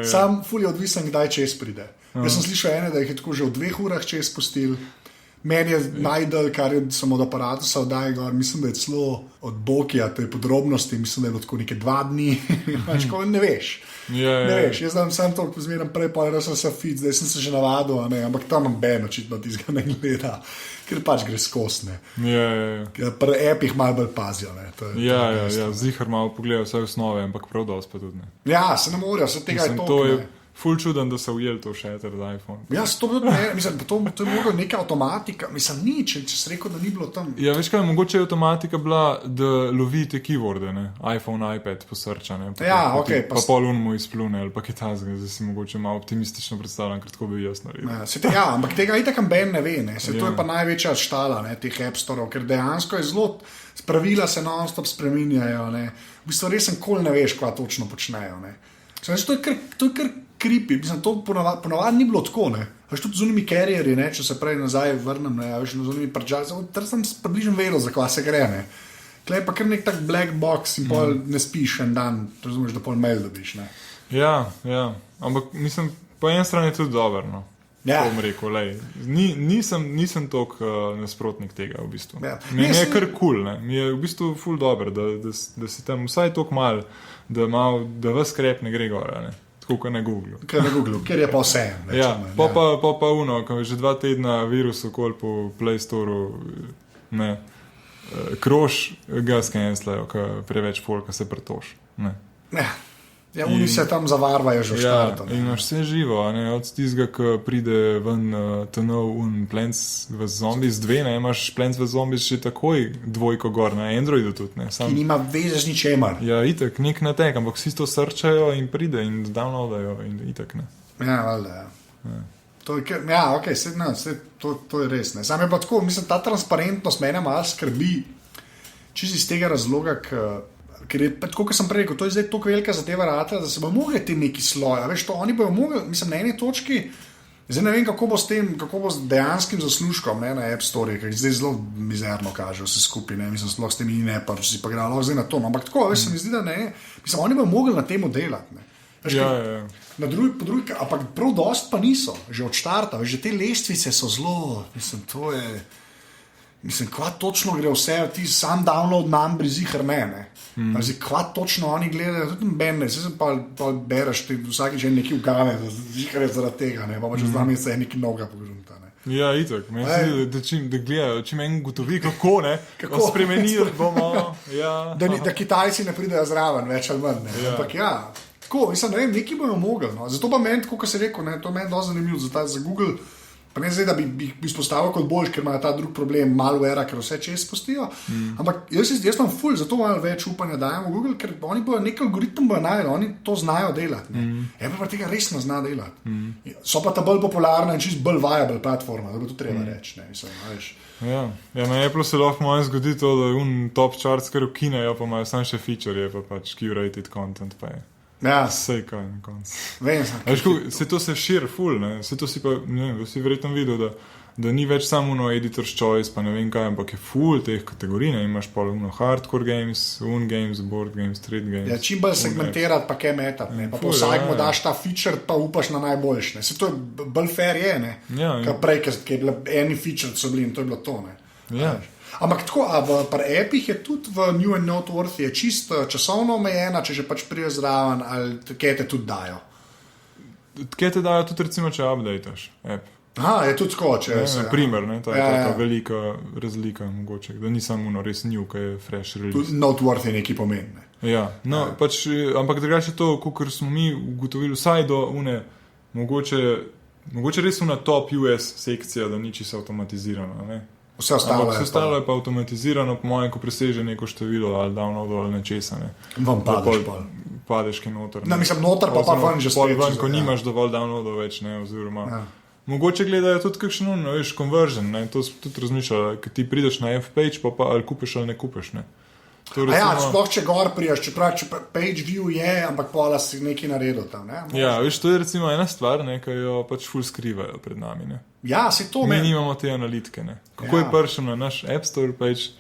Speaker 1: Sam ful je odvisen, kdaj čez pride. Jaz sem slišal da jih je tako že v 2 urah čez pustil. Meni je najdel, kar sem od aparatusa oddaj gor, mislim, da je celo od Bokija, te podrobnosti, mislim, da je bilo tako neke 2 dni. Ne veš. Ne veš, jaz sem toliko zmeram prej, pa sem se feed, zdaj sem se že navadil, ampak tam Ben očitno tizga ne gleda, ker pač gre skosne. Pri appih malo bolj pazijo.
Speaker 2: Zihar malo pogledajo vse osnove, ampak prav dosti pa tudi ne.
Speaker 1: Ja, se ne morajo, se tega je toliko.
Speaker 2: Ful čuden, da se ujel to Shattered iPhone.
Speaker 1: Ja, to je mogla neka avtomatika. Mislim, ni, če si rekel, da ni bilo tam.
Speaker 2: Ja, veš kaj, mogoče je avtomatika bila, da lovi te keyworde, iPhone, iPad, posrča, pa pol mu izplune, ali pa kaj tazga, zdaj si mogoče malo optimistično predstavljam, ker tako bi jaz naredil.
Speaker 1: Ampak tega itak Ben ne ve, to je pa največja štala teh App Store-ov, ker dejansko je zelo, pravila se non-stop spreminjajo, v bistvu res nikoli ne veš, kva točno počnejo. To je kar creepy, mislim, to ponavadi ni bilo tako, tudi z unimi carrierji, če se prej nazaj vrnem, z unimi pržalci, ter sem približno vedel, za kva se gre, Klej pa kar nek tak black box in pol ne spiš en dan, razumeš, da pol mail dobiš,
Speaker 2: Ja, ampak mislim, po eni strani je tudi dobro, bom rekel, nisem toliko nasprotnik tega, v bistvu. Mi je kar cool, mi je v bistvu ful dobro, da si tam vsaj toliko mal, da vas skrep ne gre gore, tako kot na Googlu.
Speaker 1: Ker je pa vse.
Speaker 2: Pa uno, ko je že 2 tedna virus okoli po Play Storeu, krož ga skenslajo, ko preveč folka se pretoš.
Speaker 1: Ja, oni se tam zavarvajo že v štartu.
Speaker 2: In imaš vse živo, ne? Od tistega, ki pride ven to nov Plants vs. Zombies 2, ne? Imaš Plants vs. Zombies še takoj dvojko gor, na Androidu tudi. Ne?
Speaker 1: Ki nima veze z ničemer.
Speaker 2: Ja, itak, nek natek, ampak vsi to srčajo in pride in downloadajo in itak, ne.
Speaker 1: Ja, valjda, ja. To je res. Ne. Sam je pa tako, mislim, ta transparentnost mene malo skrbi, čisto iz tega razloga, ker je, tako kot sem prej rekel, to je zdaj toliko velika zadeva rata, da se bo mogli te neki sloja, veš, to oni bojo mogli, mislim, na eni točki, zdaj ne vem, kako bo s tem, kako bo z dejanskim zaslužkom, ne, na App Store, ker zdaj zelo mizerno kaže vse skupaj, ne, mislim, sploh s temi in-appa, če si pa gledal zdaj na to, ampak tako, veš, se mi zdi, da ne, mislim, oni bojo mogli na temu delati, ne. Veš,
Speaker 2: Ja.
Speaker 1: na drugi, ampak prav dost pa niso, že od štarta, veš, že te lestvice so zelo, mislim, kva točno gre vse, ti sam download numbri zihar ne. Kva točno oni gledajo, tudi bende, se pa bereš, ti vsakič je neki ugane, zihar je zaradi tega, ne, pa čez 2 meseca je neki noga pogrunta, ne.
Speaker 2: Ja, itak, meni se zdi, da gledajo, čim en gotovi, kako, ne,
Speaker 1: Kako?
Speaker 2: spremenili bomo, ja.
Speaker 1: Da Kitajci ne pridejo zraven, več ali manj, ne.
Speaker 2: Ja.
Speaker 1: Ampak ja, tako, mislim, ne vem, neki bojo mogli, no. Zato pa meni, tako kot si rekel, ne, to meni dosti zanimivo, za Google. Pa ne zdaj, da bi izpostavil kot boljš, ker imajo ta drug problem, malware, ker vse čez spustijo. Ampak jaz imam ful, zato malo več upanja dajem v Google, ker oni bojo nek algoritem bojo najeli, oni to znajo delati. Apple pa tega res ne zna delati. So pa ta bolj popularna in čist bolj viable platforma, da bo to treba reči. Ne, mislim, veš.
Speaker 2: Ja, na Apple se lahko malo zgodi to, da je top charts kar ukinejo, pa imajo samo še feature, pa pač curated content, pa je.
Speaker 1: Ja,
Speaker 2: Sej kaj na koncu.
Speaker 1: vem,
Speaker 2: Se to se širi ful, ne? Se to si pa, ne vem, si verjetno videl, da ni več samo editor's choice, pa ne vem kaj, ampak je ful teh kategorij, ne? Imaš pa hardcore games, games, board games, street games.
Speaker 1: ja, čim bolj segmentirati, pa kaj metati, ne. Pa vsakmu daš ta feature, pa upaš na najboljš, ne. Se to je bolj fair je, ne.
Speaker 2: Ja, ja.
Speaker 1: Kaj prej, ker je bila eni feature so bili in to je bilo to, ne.
Speaker 2: Ja.
Speaker 1: Ampak tako, pri appih je tudi v New and Noteworthy je čisto časovno omejena, če že pač prije zraven, ali kaj te tudi dajo.
Speaker 2: Kaj te dajo tudi recimo, če updateš app?
Speaker 1: Aha, je tudi tako, če
Speaker 2: Na primer, ne, ta
Speaker 1: Ja.
Speaker 2: velika razlika mogoče, da ni samo res new, ki je fresh release.
Speaker 1: Tudi Noteworthy neki pomeni.
Speaker 2: Ja, no, pač, ampak drugače to, kot smo mi ugotovili, vsaj do mogoče res una top US sekcija, da ni čisto avtomatizirano, ne.
Speaker 1: Vse ostalo
Speaker 2: Vse ostalo je pa avtomatizirano, po mojem, ko preseže neko število ali downloadov ali nečesa, ne.
Speaker 1: Vam padeš pol.
Speaker 2: Padeš kaj noter.
Speaker 1: No, mislim, noter pa ven že
Speaker 2: spet.
Speaker 1: spet.
Speaker 2: Ven, ko
Speaker 1: ja.
Speaker 2: nimaš dovolj downloadov več, ne, oziroma.
Speaker 1: Ja.
Speaker 2: Mogoče gledajo tudi kakšno, no, veš, conversion, ne, to tudi razmišljajo, ker ti prideš na F-page, pa ali kupiš ali ne kupiš, ne. To
Speaker 1: A ja, sploh če gor prijaš, čeprav page view je, ampak pola si nekaj naredil tam, ne?
Speaker 2: Ja, veš, to je recimo ena stvar, ne, ki jo pač ful skrivajo pred nami, ne.
Speaker 1: Ja, si to
Speaker 2: Mi
Speaker 1: meni.
Speaker 2: nimamo te analitike, ne. Kako
Speaker 1: Ja.
Speaker 2: je prišel na naš App Store page,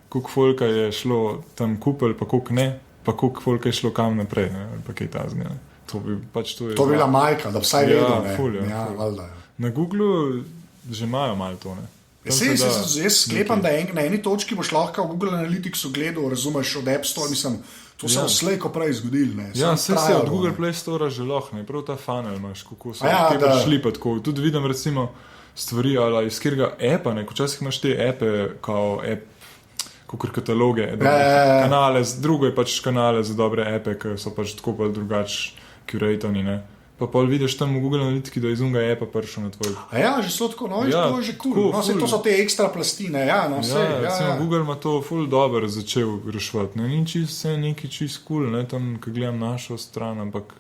Speaker 2: koliko folka je šlo tam kupil, pa koliko ne, pa koliko folka je šlo kam naprej, ne, ali pa kaj tazga, ne. To bi pač to je.
Speaker 1: To bi bila majka, da vsaj
Speaker 2: Ja,
Speaker 1: vedel, ne?
Speaker 2: ful, ja,
Speaker 1: Ja,
Speaker 2: ful.
Speaker 1: valjda, ja.
Speaker 2: Na Googlu že imajo malo to, ne. Tam se da
Speaker 1: Jaz sklepam, da na eni točki boš lahko v Google Analyticsu gledal, razumeš, od App Store, mislim, to se je slej ko prej zgodilo, ne.
Speaker 2: Ja,
Speaker 1: Samo
Speaker 2: vse se
Speaker 1: trajalo,
Speaker 2: od Google
Speaker 1: ne.
Speaker 2: Play Store že lahko, ne, prav ta funnel imaš, kako so
Speaker 1: Ja,
Speaker 2: te
Speaker 1: da.
Speaker 2: šli pa tako. Tudi vidim recimo stvari, ali iz katerega appa, ne, včasih imaš te appe, kao app, kakor kataloge, kanale, drugo je pač kanale za dobre appe, ki so pač tako bolj drugač curatani, ne. Pa pol vidiš tam v Google Analytiki, da iz unga appa prišel na tvoj.
Speaker 1: A ja, že so tako, no,
Speaker 2: Ja,
Speaker 1: to je že kul.
Speaker 2: tako,
Speaker 1: No, saj
Speaker 2: ful.
Speaker 1: to so te ekstra plastine, ja, no,
Speaker 2: Ja,
Speaker 1: sej,
Speaker 2: recimo
Speaker 1: ja.
Speaker 2: Google ima to ful dobro začel reševati, ne, ni čisto vse neki čisto kul, ne, tam, ko gledam našo stran, ampak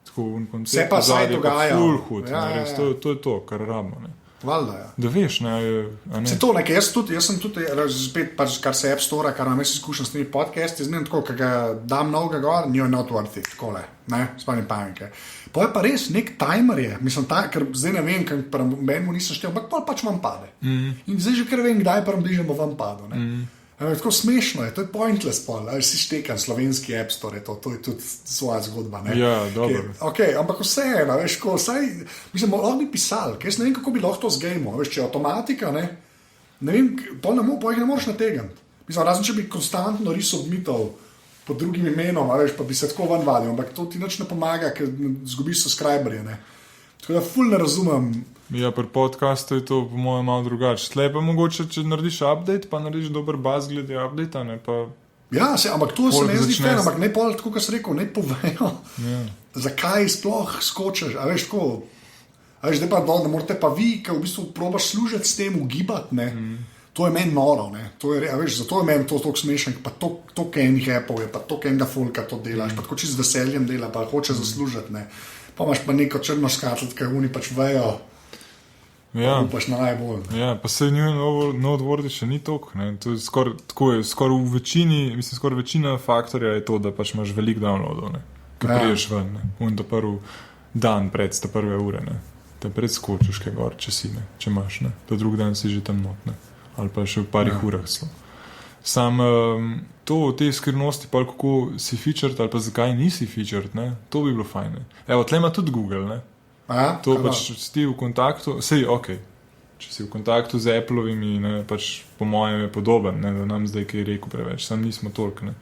Speaker 2: tako un koncept.
Speaker 1: Se pa saj
Speaker 2: ozadje
Speaker 1: dogaja.
Speaker 2: Ful hud,
Speaker 1: Ja,
Speaker 2: ne,
Speaker 1: ja,
Speaker 2: res,
Speaker 1: ja.
Speaker 2: to je to, kar rabimo, ne.
Speaker 1: Valjda, ja.
Speaker 2: Da veš, ne, a ne.
Speaker 1: Se to nekaj, jaz sem tudi, spet pač, kar se App Store, kar imam jaz izkušen s temi podcasti, z njim tako, ko ga dam novega gor, New and Noteworthy, takole, ne, spomnim pametke. Pa je pa res nek timer je, mislim, ker zdaj ne vem, ker meni nisem štel, ampak pol pač vam pade. In zdaj že kar vem, kdaj pa bližnjo bo vam padel, ne. Tako smešno je, to je pointless pol, ali si štekan slovenski App Store, to je tudi svoja zgodba, ne.
Speaker 2: Ja, dobro.
Speaker 1: Okay, ampak vseeno, veš, ko vsaj, mislim, lahko bi pisali, ker jaz ne vem, kako bi lahko to zgejmo, veš, če je avtomatika, ne vem, pol jih ne moreš nategati. Mislim, razen če bi konstantno risal odmitov pod drugim imenom, a veš, pa bi se tako ven vadil, ampak to ti nič ne pomaga, ker zgubiš subscriberje, ne. Tako da ful ne razumem.
Speaker 2: Ja, pri podcastu je to po mojem malo drugače. Tle pa mogoče, če narediš update, pa narediš dober baz glede updata, ne, pa
Speaker 1: Ja, ampak to se
Speaker 2: Pol
Speaker 1: ne zdi
Speaker 2: začne
Speaker 1: fair, ampak ne pol, tako kot sem rekel, ne povejo, zakaj sploh skočiš, a veš, tako. A veš, zdaj pa dol, da morate pa vi, ki v bistvu probaš služiti s tem, ugibati, ne. To je meni noro, ne. To je, a veš, zato je meni to toliko smešno, pa toliko enih appov je, pa toliko enega folka to delaš, pa tako čisto z veseljem dela, pa hoče zaslužiti, ne. Pa imaš pa neko črno škatlico, ki oni pač vejo,
Speaker 2: Ja,
Speaker 1: upaš na najbolj.
Speaker 2: ja, pa se New Node še ni toliko, ne. To je skoraj v večini, mislim, skoraj večina faktorja je to, da pač imaš veliko downloadov, ne. Ko priješ ven, ne. In to prvi dan pred, sta prve ure, ne. Te predskočiš kaj gor, če si, ne, če imaš, ne. To drugi dan si že tam not, ne. Ali pa še v parih urah slo. Sam to, te skrivnosti, pa kako si featured ali pa zakaj nisi featured, ne, to bi bilo fajn, ne. Evo, tle ima tudi Google, ne. To pač si v kontaktu, sej, okej, če si v kontaktu z Appleovimi, ne, pač po mojem je podoben, ne, da nam zdaj kaj rekel preveč, sam nismo toliko, ne.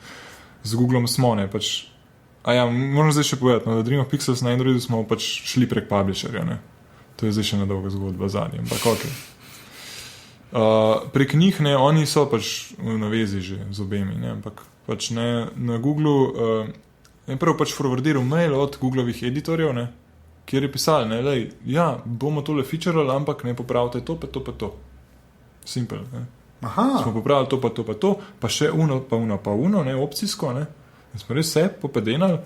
Speaker 2: Z Googlom smo, ne, pač, moram zdaj še povedati, no, da Dream of Pixels na Androidu smo pač šli prek publisherja, ne. To je zdaj še nedolga zgodba zadnja, ampak okej. Prek njih, ne, oni so pač v navezi že z obemi, ne, ampak pač ne, na Googlu je prvo pač forwardiral mail od Googlovih editorjev, ne, kjer je pisali, ne, lej, ja, bomo tole featurali, ampak ne popravite to, pa to, pa to. Simple, ne.
Speaker 1: Aha.
Speaker 2: Smo popravili to, pa to, pa to, pa še uno, ne, opcijsko, ne. In smo res vse popedenali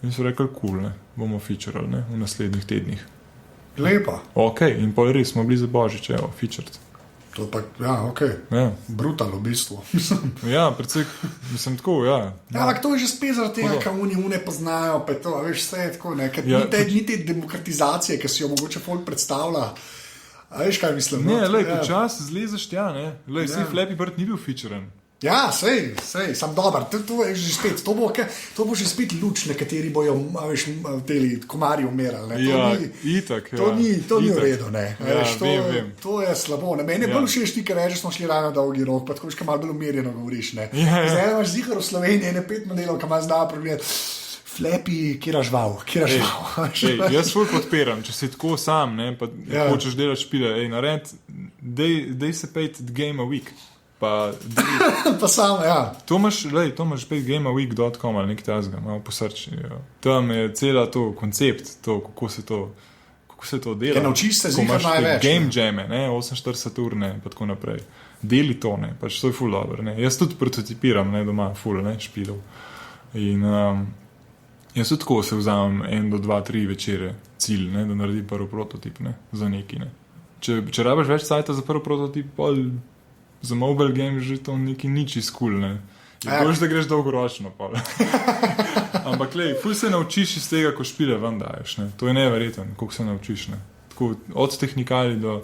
Speaker 2: in so rekli, cool, ne, bomo featurali, ne, v naslednjih tednih.
Speaker 1: Lepa.
Speaker 2: Ok, in pol res smo bili za Božič, evo, featured.
Speaker 1: To pa, ja, okej.
Speaker 2: Ja,
Speaker 1: Brutal v bistvu.
Speaker 2: ja predvsej, mislim tako, ja.
Speaker 1: Ja, ampak to je že spet zaradi tega, ker oni une poznajo, pa je to, a veš, vse je tako, ne, ker
Speaker 2: Ja,
Speaker 1: ni te demokratizacije, ki si jo mogoče folk predstavlja. A veš, kaj mislim?
Speaker 2: Ne,
Speaker 1: no?
Speaker 2: lej,
Speaker 1: Ja.
Speaker 2: počas zlezeš tja, ne. Lej, sej Flappy Bird ni bil featuren.
Speaker 1: Ja, sej, sam dober, to je že spet, to bo že spet luč, nekateri bojo, a veš, teli komarji umirali, ne.
Speaker 2: Ja, itak, ja.
Speaker 1: To ni v
Speaker 2: Itak.
Speaker 1: redu, ne. A
Speaker 2: Ja,
Speaker 1: veš,
Speaker 2: vem.
Speaker 1: To je slabo, ne. Meni je bolj všeč ti, ker rečeš, smo šli ravno dolgi rok, pa tako veš, kaj malo bolj umirjeno govoriš, ne.
Speaker 2: Ja, ja.
Speaker 1: Zdaj imaš zihar v Sloveniji, ene 5 modelov, ki imaš znao pregledati. Flappy, kjera žival.
Speaker 2: Ej, jaz ful podpiram, če si tako sam, ne, pa hočeš delati špile, dej se pejt Game a Week. Pa
Speaker 1: Pa samo, ja.
Speaker 2: to imaš pejt gameaweek.com ali nekaj tazga, malo posrči. Tam je cela to koncept, to, kako se to dela.
Speaker 1: Ja, naučiš se
Speaker 2: Ko
Speaker 1: zihar
Speaker 2: imaš te
Speaker 1: največ,
Speaker 2: game jamme, ne, 48 ur, ne, pa tako naprej. Deli to, ne, pač to je ful dobro, ne. Jaz tudi prototipiram, ne, doma, ful, ne, špilov. In jaz tudi tako se vzamem 1 do 2, 3 večere cilj, ne, da naredim prvi prototip, ne, za neki, ne. Če rabiš več sajta za prvi prototip, pol za mobile game že to neki nič iz cool, ne. Je boljš, da greš dolgoročno, pol. Ampak, lej, ful se naučiš iz tega, ko špile ven daješ, ne. To je neverjeten, koliko se naučiš, ne. Tako, od tehnikali do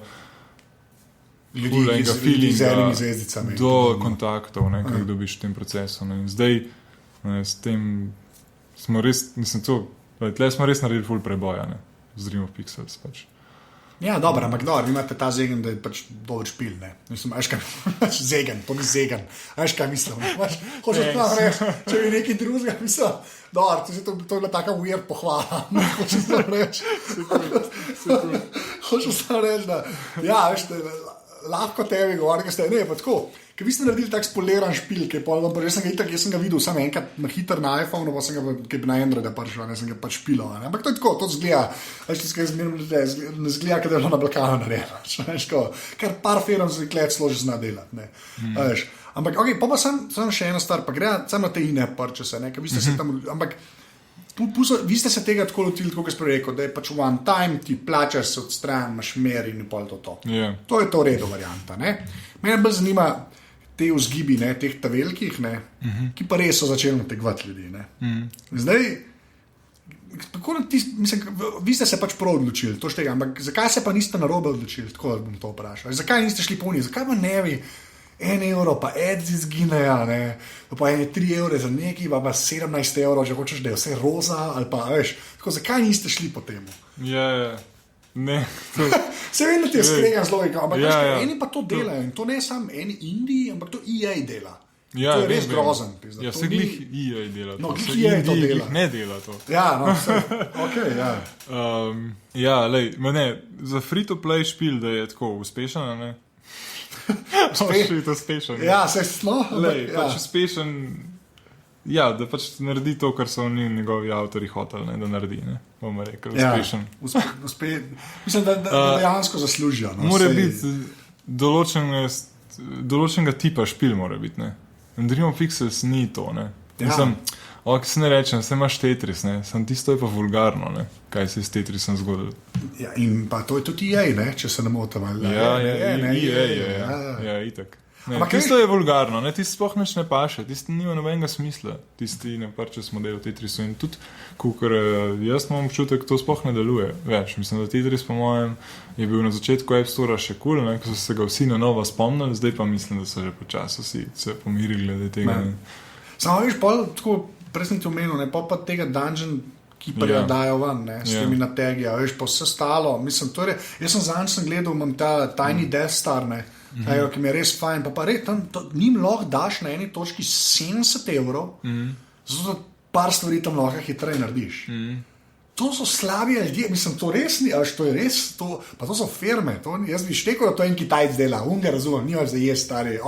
Speaker 1: Ljudi z enimi zvezdicami.
Speaker 2: do kontaktov, ne, kaj dobiš v tem procesu, ne. In zdaj, ne, s tem smo res, mislim, tle smo res naredili ful preboja, ne, z Dream of Pixels, pač.
Speaker 1: Ja, dobro, ampak dobro, vi imate ta zegen, da je pač dober špil, ne. Mislim, veš kaj, zegen, to ni zegen. Veš kaj mislim, hočeš tam reči, če bi nekaj drugega mislil, dobro, to je bila taka weird pohvala, hočeš tam reči. Hočeš tam reči, da, ja, veš, lahko tebi govori, ker ste, ne, pa tako, ker vi ste naredili tak spoliran špil, ki je pol, jaz sem ga videl samo enkrat na hiter na iPhone, pa sem ga, ki je na Androida prišel, ne, sem ga pač špilo, ne, ampak to je tako, to zgleda, veš, ne zgleda, kada je bilo na Balkanu narejeno, veš, kar par firm zviklet složi zna delati, ne, veš, ampak, ok, pa sem še ena stvar, pa gre samo na te in-app purchase, ne, ker vi ste se tam, ampak, vi ste se tega tako lotili, tako kot sem rekel, da je pač one time, ti plačaš se odstran, imaš mer in pol to.
Speaker 2: Yeah.
Speaker 1: To je to redo varianta, ne. Mene bolj zanima te vzgibi, ne, teh ta velikih, ne, ki pa res so začeli nategovati ljudi, ne. Zdaj, mislim, vi ste se pač prav odločili, to štega, ampak zakaj se pa niste narobe odločili, tako da bom to vprašal. Zakaj niste šli po njih, zakaj pa ne bi 1 evro, pa ads izginejo, ne, pa 3 evre za neki, pa 17 evrov, če hočeš, da je vse roza, ali pa, veš, tako, zakaj niste šli po temu?
Speaker 2: Ja, ne.
Speaker 1: Se vem, da ti je skregan z logiko, ampak
Speaker 2: Ja,
Speaker 1: veš,
Speaker 2: ja.
Speaker 1: eni pa to delajo in to ne samo eni Indiji, ampak to EA dela.
Speaker 2: Ja,
Speaker 1: to je res
Speaker 2: vem.
Speaker 1: grozen. Pizda.
Speaker 2: Ja,
Speaker 1: To
Speaker 2: se
Speaker 1: ni-
Speaker 2: glih EA dela.
Speaker 1: No,
Speaker 2: to.
Speaker 1: glih
Speaker 2: Se
Speaker 1: EA to
Speaker 2: Indiji
Speaker 1: dela.
Speaker 2: glih ne dela to.
Speaker 1: Ja, no, ok, ja.
Speaker 2: Ja, lej, ne, za free-to-play špil, da je tako uspešen, a ne? Uspešen.
Speaker 1: Ja, se smo.
Speaker 2: Lej,
Speaker 1: ja.
Speaker 2: pač uspešen, Ja, da pač naredi to, kar so oni njegovi avtori hoteli, ne, da naredi, ne, bomo rekli, uspešen.
Speaker 1: Mislim, da dejansko zaslužijo. No,
Speaker 2: mora biti določenega tipa špil, mora biti, ne. In Dream of Pixels ni to, ne. Mislim, se ne rečem, se imaš Tetris, ne, sam tisto je pa vulgarno, ne, kaj se je s Tetrisom zgodilo.
Speaker 1: Ja, in pa to je tudi EA, ne, če se ne motim.
Speaker 2: Ja, itak. Ne, tisto je vulgarno, ne, tisto sploh nič ne paše, tisto nima nobenega smisla, tisti naprčes model v Tetrisu in tudi, kakor jaz imam občutek, to sploh ne deluje več. Mislim, da Tetris po mojem je bil na začetku App Store še cool, ne, ko so se ga vsi na novo spomnili, zdaj pa mislim, da so že počasi vsi se pomirili glede tega.
Speaker 1: Samo veš, tako prej sem ti omenil, ne, pa tega Dungeon Keeperja dajo ven, ne, s temi nategi, veš, pa vse stalo, mislim, to je, jaz sem zadnjič gledal, imam ta Tiny Death Star, ne, ki mi je res fajn, pa res tam njim lahko daš na eni točki 70 €, zato par stvari tam lahko hitreje narediš. To so slabi ljudje, mislim, to res ni, to je res, pa to so firme, jaz bi štekel, da to en Kitajc dela, ga razumem, ni več za je stari,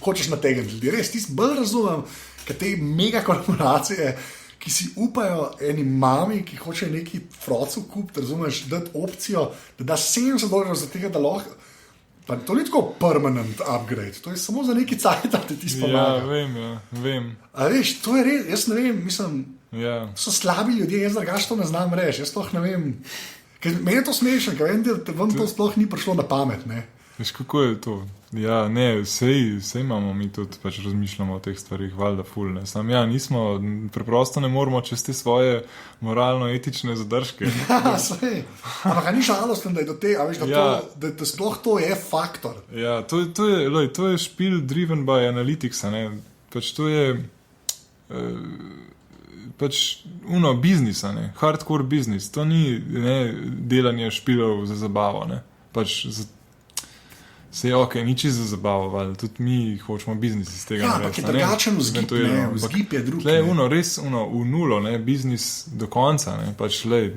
Speaker 1: hočeš nategniti ljudi, res, tisti bolj razumem, ker te mega korporacije, ki si upajo eni mami, ki hoče neki frocu kupiti, razumeš, dati opcijo, da da $70 za tega, da lahko. Pa to ni tako permanent upgrade, to je samo za neki cajt, da ti spomaga.
Speaker 2: Vem.
Speaker 1: A veš, to je res, jaz ne vem, mislim, so slabi ljudje, jaz drugače to ne znam reči, jaz sploh ne vem. Ker meni je to smešno, ker vem, da vam to sploh ni prišlo na pamet, ne.
Speaker 2: Veš, kako je to? Ja, ne, sej imamo mi tudi, pač razmišljamo o teh stvarih, valjda ful, ne. Sam nismo, preprosto ne moramo čez te svoje moralno-etične zadržke.
Speaker 1: Ja, sej. Ampak ni žalostno, da je do te, a veš, da sploh to je faktor.
Speaker 2: Ja, to je špil driven by analytics, ne. Pač to je pač biznisa, ne. Hardcore biznis. To ni, ne, delanje špilov za zabavo, ne. Pač se je ni čisto za zabavo, ali tudi mi hočemo biznis iz tega narediti.
Speaker 1: Ja, ampak je drugačen vzgib je drug.
Speaker 2: Tle je res v nulo, ne, biznis do konca, ne, pač tle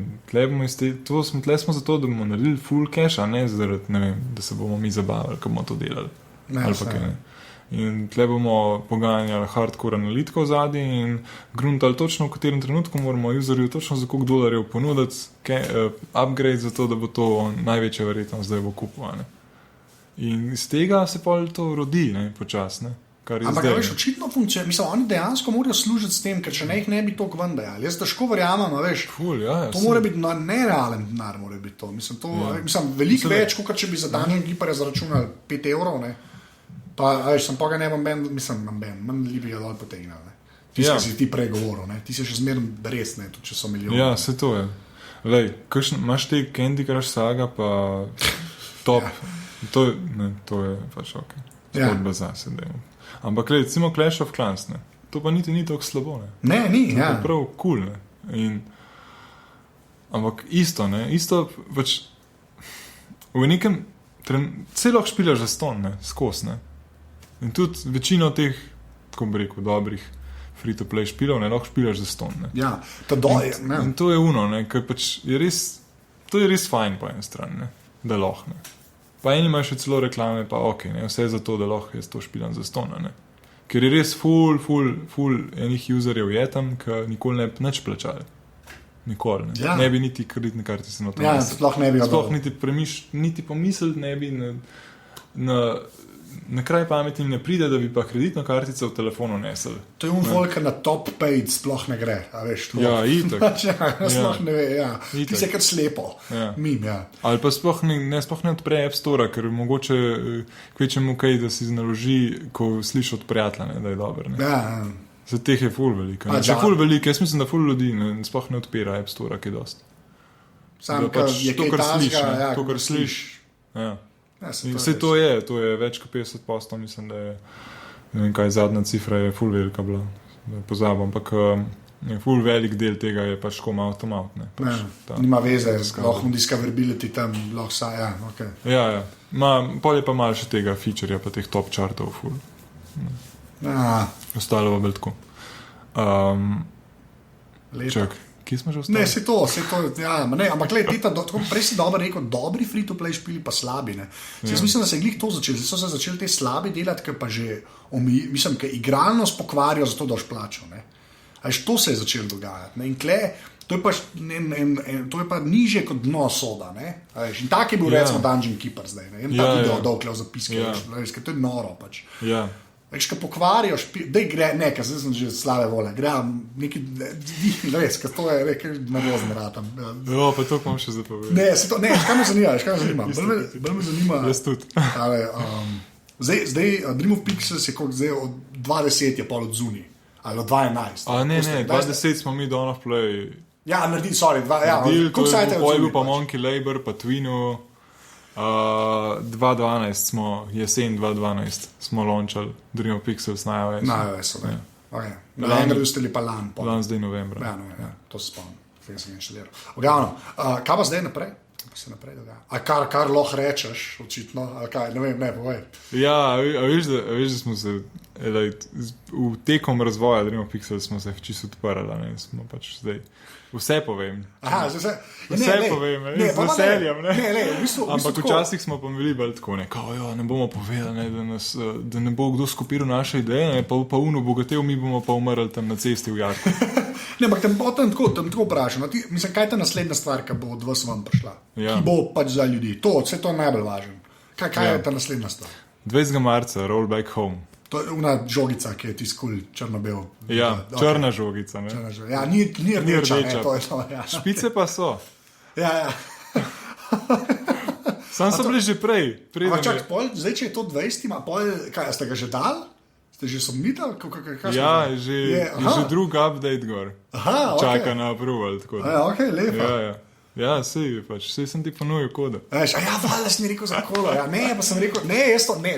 Speaker 2: smo zato, da bomo naredili full cash, ne, zaradi, ne vem, da se bomo mi zabavali, ko bomo to delali. In tle bomo poganjali hardcore analitiko v zadnji in gruntali točno, v katerem trenutku moramo userju točno za koliko $, ponuditi upgrade za to, da bo to največja verjetnost, da jo bo kupil, ne. In iz tega se pol to rodi, ne, počasno.
Speaker 1: Ampak veš, očitno funkcionira, mislim, oni dejansko morajo služiti s tem, ker če ne jih ne bi toliko ven dajali. Jaz težko verjamem, veš, to mora biti nerealen denar, mora biti to. Mislim, veliko več, kot če bi za Dungeon Keeperja zaračunali €5, ne. Pa, veš, sem pa ga ne bom manj ljubega dol potegnal, ne. Tisti, ki si ti prej govoril, ne. Ti si še zmerno res, ne, tudi če so milijoni.
Speaker 2: Ja, se to je. Lej, imaš te Candy Crush Saga, pa top. To je pač zgodba zase, dajmo. Ampak recimo Clash of Clans, ne, to pa niti ni tako slabo, ne.
Speaker 1: Ne, ni,
Speaker 2: to je prav cool, ne. Ampak isto pač v nekem celo špilaš za ston, ne, skos, ne. In tudi večino teh, kako bi rekel, dobrih free-to-play špilov, ne, lahko špilaš za ston, ne.
Speaker 1: Ja,
Speaker 2: in to je ne, ker pač to je res fajn po eni strani, ne, da lahko, ne. Pa eni imajo še celo reklame, pa ne, vse za to, da lahko jaz to špilam za stona, ne. Ker je res ful enih userjev je tam, ki nikoli ne bi nič plačali. Nikoli, ne. Ne bi niti kreditne kartice na to.
Speaker 1: Ja, sploh ne bi.
Speaker 2: Sploh niti pomisliti ne bi na kraj pameti ne pride, da bi pa kreditno kartico v telefonu nesel.
Speaker 1: To je volker na top page sploh ne gre, a veš, to.
Speaker 2: Ja, itak.
Speaker 1: Sploh ne ve, ja. Ti se kar slepo. Mim, ja.
Speaker 2: Ali pa sploh ne odpre App Store, ker mogoče kvečemu kaj, da si naloži, ko sliši od prijatelja, ne, da je dober, ne.
Speaker 1: Ja.
Speaker 2: Za teh je ful veliko. Ful veliko, jaz mislim, da ful ljudi sploh ne odpira App Store, kaj dost.
Speaker 1: Sam, je kaj tazga, ja.
Speaker 2: To, kar sliš, ja. Vse to je več kot 50%, mislim, da je, ne vem kaj, zadnja cifra je ful velika bila, pozabam, ampak ful velik del tega je pač koma avtomat, ne.
Speaker 1: Nima veze, lahko discoverability tam, lahko ja, ok.
Speaker 2: Ja, pol je pa malo še tega featurja, pa teh top chartov ful. Ostalo bo tako. Čak, Kje smo že ostali?
Speaker 1: Ne, se to, ja, ne, ampak gled, prej si dobro rekel, dobri free-to-play špili pa slabi, ne. Jaz mislim, da se je glih to začeli, so se začeli te slabi delati, ker pa že, mislim, ker igralnost pokvarijo zato, da boš plačal, ne. To se je začelo dogajati, ne, in tle, to je pa nižje kot dno soda, ne. In tak je bil recimo Dungeon Keeper zdaj, ne, in ta video dolkle v zapiske, ker to je noro pač.
Speaker 2: Ja.
Speaker 1: Veš, ko pokvarijo, da gre nekaj, zdaj sem že slave vole, gre neki, res, ker to je nekaj nervozno ratam.
Speaker 2: Ja, pa to imam še zapovedati.
Speaker 1: Ne, kaj me zanima, bolj me zanima.
Speaker 2: Jaz tudi.
Speaker 1: Zdaj, Dream of Pixels je koliko zdaj od 20 je pol od zunij, ali od 12.
Speaker 2: Ne, 20 smo mi Dawn of Play.
Speaker 1: Ja, naredili, sorry, koliko sajte je od zunij?
Speaker 2: Poj bil pa Monkey Labor, pa Twinu. 2012 smo, jesen 2012 smo launchali Dream of Pixels na iOS.
Speaker 1: Na iOS, ne. Okay. Na Androidu ste li pa lan.
Speaker 2: Lan zdaj novembra.
Speaker 1: Ja, to se spomnim. Tega sem inštaliral. Ogavno, kaj pa zdaj naprej? Kaj pa se naprej dogaja? A kar lahko rečeš, očitno, ali kaj, ne vem, ne, povej.
Speaker 2: Ja, a veš, da smo se, v tekom razvoja Dream of Pixels smo se čisto odprli, ne, smo pač zdaj. Vse povem.
Speaker 1: Vse
Speaker 2: povem, z veseljem.
Speaker 1: V bistvu,
Speaker 2: ampak včasih smo pa bili bolj tako, ne bomo povedali, da ne bo kdo skopiral naše ideje, pa uno bogatev, mi bomo pa umrli tam na cesti v Jarku.
Speaker 1: Ne, ampak tam tako vprašam. Mislim, kaj je ta naslednja stvar, ki bo od vas vam prišla?
Speaker 2: Ja.
Speaker 1: Ki bo pač za ljudi. Vse to je najbolj važno. Kaj je ta naslednja stvar?
Speaker 2: 20. marca, Roll Back Home.
Speaker 1: To je una žogica, ki je tiskul črno-bel.
Speaker 2: Ja, črna žogica. Ne?
Speaker 1: Črna žogica. Ja, ni rdeča. Ne, to je to, ja.
Speaker 2: Špice pa so.
Speaker 1: Ja.
Speaker 2: Sam so bili že prej.
Speaker 1: Čak, zdaj, če je to 20, kaj, ste ga že dal? Ste že submitali?
Speaker 2: Ja, že drug update gor.
Speaker 1: Aha,
Speaker 2: čaka na approval.
Speaker 1: Ok, lepo.
Speaker 2: Ja, sej sem ti ponujil kodo.
Speaker 1: Ja, valjda si mi rekel za kolo. Ja, ne, pa sem rekel,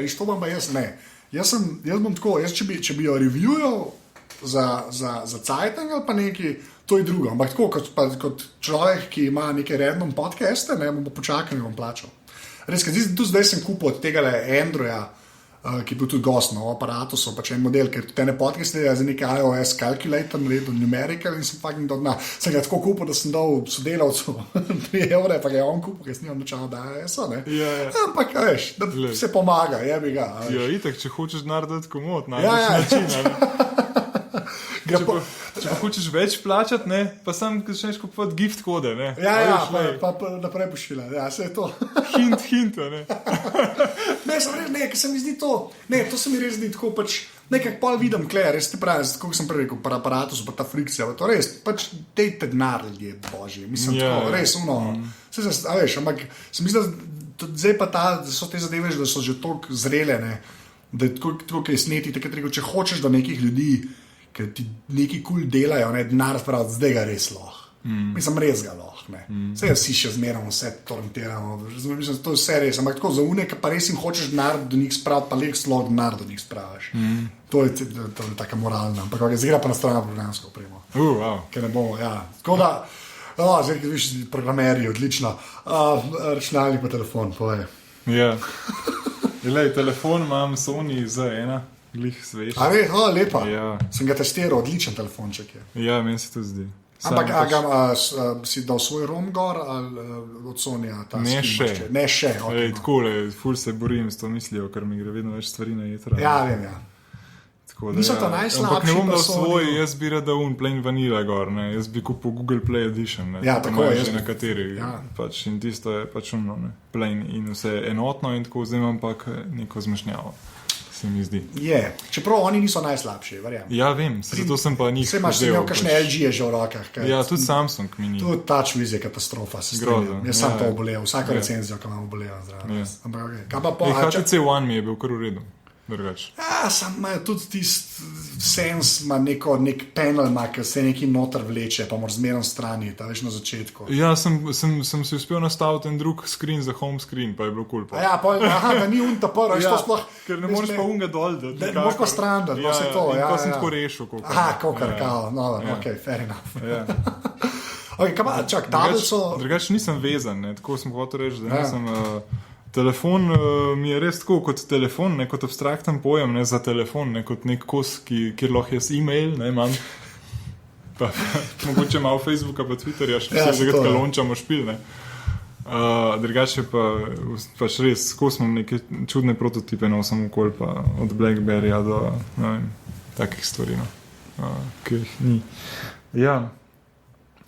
Speaker 1: viš, to bom pa jaz, ne. Jaz bom tako, če bi jo reviewal za Cajtang ali pa neki, to je drugo. Ampak tako, kot človek, ki ima neke random podcaste, ne, bom počakal in bom plačal. Res, tudi zdaj sem kupil od tega Androja, ki je bil tudi gost na Aparatusu, pač en model, ker te ne podcaste je za neki iOS calculator, naredil numerical in sem fucking do dna. Sem ga tako kupil, da sem dal sodelavcu 3 evre, pa ga je on kupil, ker sem nimam načal da iOS-a, ne. Ampak, veš, da se pomaga, jebi ga.
Speaker 2: Ja, itak, če hočeš narediti komod, najdeš način, Če pa hočeš več plačati, ne, pa sam začneš kupovati gift kode, ne.
Speaker 1: Ja, pa naprej pošilja, ja, se je to.
Speaker 2: Hint, ne.
Speaker 1: Ker se mi zdi to, to se mi res zdi tako pač, nekak pol vidim, res te pravi, kako sem prej rekel, par Aparatus, pa ta frikcija, to res, pač dejte denar, ljudje, božji, mislim, tako, res, veš, ampak se mi zdi, da zdaj pa da so te zadeve, da so že toliko zrele, ne, da je tako, kaj sneti, takrat rekel, če hočeš do nekih ljudi, ker ti neki kul delajo, ne, denar spraviti, zdaj ga res lahko. Mislim, res ga lahko, ne. Vse vsi še zmeramo, vse torrentiramo, mislim, to je vse res, ampak tako za une, ki pa res jim hočeš denar do njih spraviti, pa res lahko denar do njih spraviš. To je taka moralna, ampak zdaj gre pa na stran programsko opremo.
Speaker 2: Wow.
Speaker 1: Ker ne bomo, ja. Tako da, zdaj, ki viš, programerji, odlično. Računalnik pa telefon, povej.
Speaker 2: Ja. Glej, telefon imam Sony Z1. Glih svež.
Speaker 1: Lepa. Ja. Sem ga testiral, odličen telefonček je.
Speaker 2: Ja, meni se to zdi.
Speaker 1: Ampak si dal svoj ROM gor ali od Sonya?
Speaker 2: Ne še.
Speaker 1: Okay,
Speaker 2: takole, ful se borim s to mislijo, ker mi gre vedno več stvari na jetra.
Speaker 1: Ja, vem, ja. Niso to najslabši.
Speaker 2: Ampak ne bom dal svoj, jaz bi rada plain vanilla gor, ne. Jaz bi kupil Google Play Edition, ne.
Speaker 1: Ja, tako je.
Speaker 2: Že nekateri, pač, in tisto je pač ne. Plain in vse enotno in tako, zdaj imam pa neko zmešnjavo. Se mi zdi.
Speaker 1: Čeprav oni niso najslabši, verjamem.
Speaker 2: Ja, vem, zato sem pa njih
Speaker 1: vzel. Vse imaš kakšne LG-je že v rokah.
Speaker 2: Ja, tudi Samsung mini.
Speaker 1: Tudi TouchWiz je katastrofa. Jaz sem to obolel, vsako recenzijo, ki imam obolel zdravo. HTC
Speaker 2: One mi je bil kar v redu.
Speaker 1: Ja, sam tudi tisti sens ima nek panel, ki se neki noter vleče, pa moraš zmerno strani, ta veš na začetku.
Speaker 2: Ja, sem si uspel nastaviti en drug screen za home screen, pa je bilo cool.
Speaker 1: Da ni unta prvo, sploh.
Speaker 2: Ker ne moreš pa unga dol,
Speaker 1: da ne moreš pa stran, da se to.
Speaker 2: Ja, sem tako rešil.
Speaker 1: Kakor, ok, fair enough. Ok, kaj pa, čak, tablico...
Speaker 2: Drugače nisem vezan, tako sem hotel reči, da nisem... Telefon mi je res tako kot telefon, ne kot abstrakten pojem, ne za telefon, ne kot nek kos, kjer lahko jaz e-mail, ne imam. Mogoče malo Facebooka pa Twitterja, še
Speaker 1: Ja,
Speaker 2: se
Speaker 1: se to,
Speaker 2: že
Speaker 1: ja.
Speaker 2: lončamo špil, ne. Drugače pa pač res, ko smo neke čudne prototipe nosim okoli, pa od Blackberryja do, ne vem, takih stvari, no. Ki jih ni. Ja.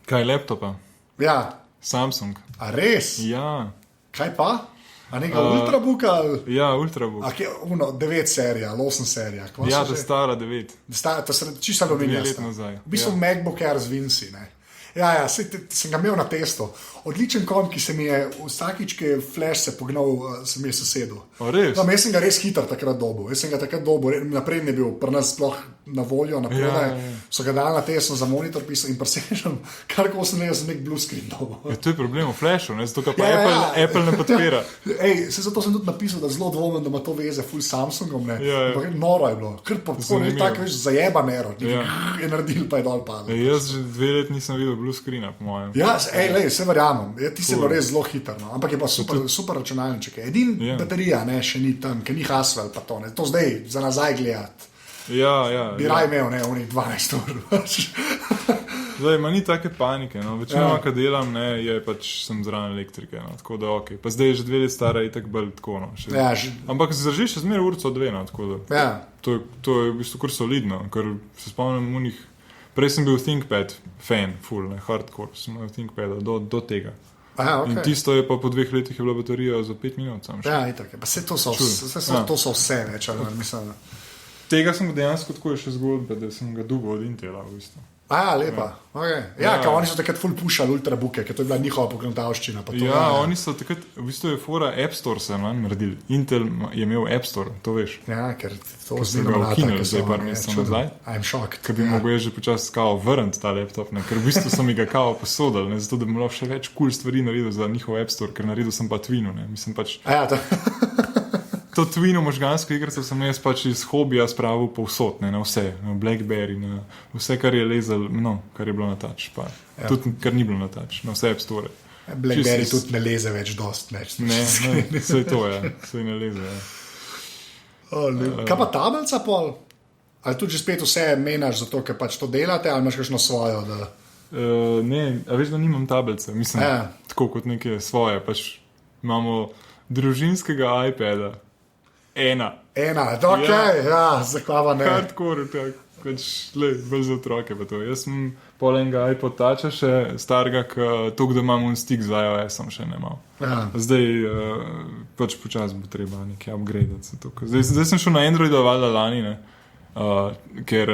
Speaker 2: Kaj, laptopa?
Speaker 1: Ja,
Speaker 2: Samsung.
Speaker 1: a res?
Speaker 2: Ja.
Speaker 1: Kaj pa? A nekaj Ultrabooka?
Speaker 2: Ja, Ultrabook.
Speaker 1: A kje, 9 serija, 8 serija.
Speaker 2: Ja, ta stara 9.
Speaker 1: To se čisto aluminija.
Speaker 2: 2 let nazaj.
Speaker 1: V bistvu MacBook Air z Vinci, ne. Ja, sem ga imel na testu. Odličen kom, ki se mi je vsakič, ki je flash se pognal, se mi je sosedil.
Speaker 2: Res?
Speaker 1: Jaz sem ga res hiter takrat dobil. Jaz sem ga takrat dobil, naprej ne bil, pri nas sploh na voljo, na prodaj.
Speaker 2: Ja.
Speaker 1: So ga dali na test, sem za monitor pisal in presežem, kar ko sem nek blue screen dobil.
Speaker 2: Ja, to je problem v flashu, ne? Zato, ker pa
Speaker 1: Ja.
Speaker 2: Apple ne podpira.
Speaker 1: Zato sem tudi napisal, da zelo dvomim, da ima to veze full Samsungom.
Speaker 2: Ja.
Speaker 1: Noro je bilo, kar pa tako zajeban ero,
Speaker 2: Ja.
Speaker 1: je naredil, pa je dol padel.
Speaker 2: Jaz že 2 let nisem videl blue screena, po mojem.
Speaker 1: Ja, se verjamem, ti si bil res zelo hiter, no. Ampak je pa super računalniček. Edina baterija ne, še ni tam, ker ni Haswell pa to. Ne. To zdaj za nazaj gledati.
Speaker 2: Ja.
Speaker 1: Bi raj imel, ne, oni 12 ur.
Speaker 2: Zdaj, ima ni take panike, no. Večinoma, kad delam, ne, je pač sem zraven elektrike, no. Tako da ok. Pa zdaj je že 2 let stara in tako bolj tako, no.
Speaker 1: Ja,
Speaker 2: Ampak zdrži še zmeraj urco 2, no, tako da.
Speaker 1: Ja.
Speaker 2: To je v bistvu kar solidno, ker se spomnim unih. Prej sem bil ThinkPad fan, full, ne, hardcore, sem imel ThinkPada do tega.
Speaker 1: Aha, okay.
Speaker 2: In tisto je pa po 2 letih je bila baterija za 5 minut sam še.
Speaker 1: Ja, itak je. Pa to so vse več, ali mislim.
Speaker 2: Tega sem dejansko tako je še zgodbe, da sem ga dugo od Intela v bistvu.
Speaker 1: Ja, lepa. Okay. Ja, kao oni so takrat full pušali ultrabooke, ker to je bila njihova pogledavščina.
Speaker 2: Ja, oni so takrat, v bistvu je fora App Store se naredili. Intel je imel App Store, to veš.
Speaker 1: Ja, ker to
Speaker 2: sem ga ukinil zdaj par mesecev nazaj.
Speaker 1: I'm shocked.
Speaker 2: Ker bi mogel že počasi kao vrniti ta laptop, ne? Ker v bistvu so mi ga kao posodili, ne? Zato da bi lahko še več cool stvari naredil za njihov App Store, ker naredil sem pa Twinu, ne? Mislim pač...
Speaker 1: Ja,
Speaker 2: To Twino možgansko igrico sem jaz pač iz hobija spravil povsod, ne, na vse, na Blackberry, na vse, kar je lezel, no, kar je bilo na touch, pa tudi kar ni bilo na touch, na vse App Store.
Speaker 1: Blackberry tudi ne leze več dost, ne.
Speaker 2: Ne, vse to je, vse ne leze, ja.
Speaker 1: Kaj pa tablica pol? Ali tudi že spet vse menaš zato, ker pač to delate, ali imaš kakšno svojo, da...
Speaker 2: Ne, a veš, da nimam tablice, mislim, tako kot neke svoje, pač imamo družinskega iPada. Ena,
Speaker 1: okej, ja, zakava ne.
Speaker 2: Hardcore, tako, pač, bolj za otroke pa to. Jaz sem pol enega iPod Toucha še starega, toliko, da imam un stik z iOS-om še ne mal.
Speaker 1: Ja.
Speaker 2: Zdaj, pač počas bo treba nekaj upgradati. Zdaj sem šel na Androida valjda lani, ne, ker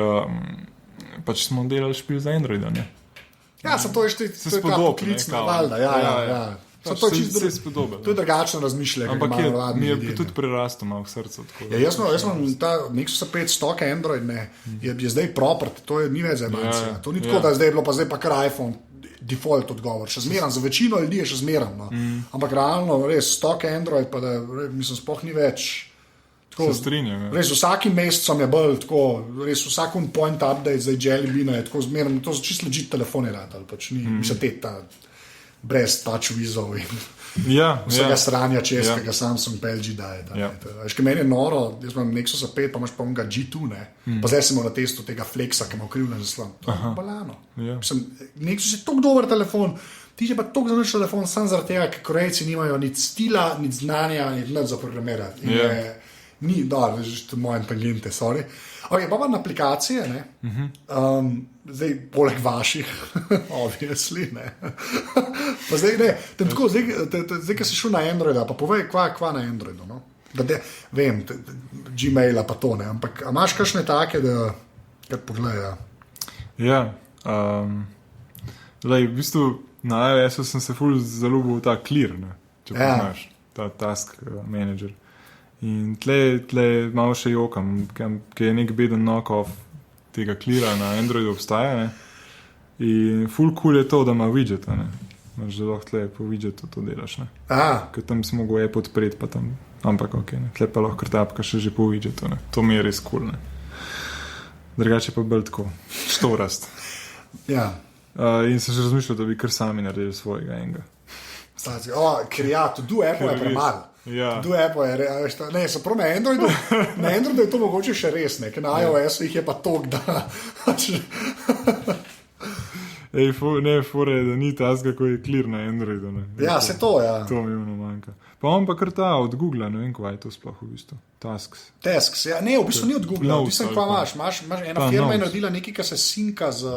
Speaker 2: pač smo delali špil za Androida, ne.
Speaker 1: Ja, to je ta poklicna, valjda, ja. To je drugačno razmišljanje.
Speaker 2: Ampak mi je tudi prerastel malo v srcu.
Speaker 1: Ja, jaz sem ta Nexus 5 stock Android, ne, je zdaj property, to ni več za manjce. To ni tako, da zdaj je bilo pa zdaj pa kar iPhone default odgovor. Še zmeram, za večino ljudi je še zmeram. No. Ampak realno, res stock Android, pa da mislim, sploh ni več.
Speaker 2: Se strinjam.
Speaker 1: Res vsakim mesecom je bolj tako, res vsak point update, zdaj Jelly Bean je tako zmeram, to so čisto legit telefone radali, pač ni, mislim, ta brez touch vizov in vsega sranja českega Samsung pa LG daje. Veš, ki meni je noro, jaz imam Nexus 5, pa imaš pa onega G2, ne, pa zdaj sem na testu tega Flexa, ki ima okrivljen zaslon. To je balano. Nexus je tok dober telefon, ti je pa tok zanič telefon, sam zaradi tega, ker Korejci nimajo nič stila, nič znanja, nič za programirati. Ni, to moje tangente, sorry. Ok, pa na aplikacije, ne, zdaj, poleg vaših, obviously, ne. Pa zdaj, ne, tako, zdaj, ki si šel na Androida, pa povej, kva na Androidu, no. Vem, Gmaila pa to, ne, ampak a imaš kakšne take, da kar pogledajo?
Speaker 2: Ja, v bistvu na iOS-u sem se ful zaljubil v ta Clear, ne, če poznaš, ta task manager. In tle malo še jokam, ki je nek beden knock-off tega Cleara na Androidu obstaja, ne? In full cool je to, da ima widgeta, ne? Maš, da lahko tle po widgetu to delaš, ne? Ker tam si mogel app odpreti, pa tam, ampak ok, ne? Tle pa lahko tapkaš še že po widgetu, ne? To mi je res cool, ne? Drugače pa bolj tako, štorast.
Speaker 1: Ja.
Speaker 2: In sem že razmišljal, da bi kar sami naredili svojega enega.
Speaker 1: Ker ja, to Apple je premalo.
Speaker 2: Ja.
Speaker 1: Ne, so prav na Androidu je to mogoče še res, ne, ker na iOS-u jih je pa tok, da...
Speaker 2: fore, da ni tazga, ko je clear na Androidu. Ne.
Speaker 1: Ja, se to, ja.
Speaker 2: To mi ono manjka. Pa on pa kar ta od Google, ne vem, kaj je to sploh v bistvu. Tasks.
Speaker 1: Tasks, ja. Ne, v bistvu ni od Google.
Speaker 2: Notes,
Speaker 1: Ti sem kva imaš ena firma je naredila nekaj, kar se sinka z...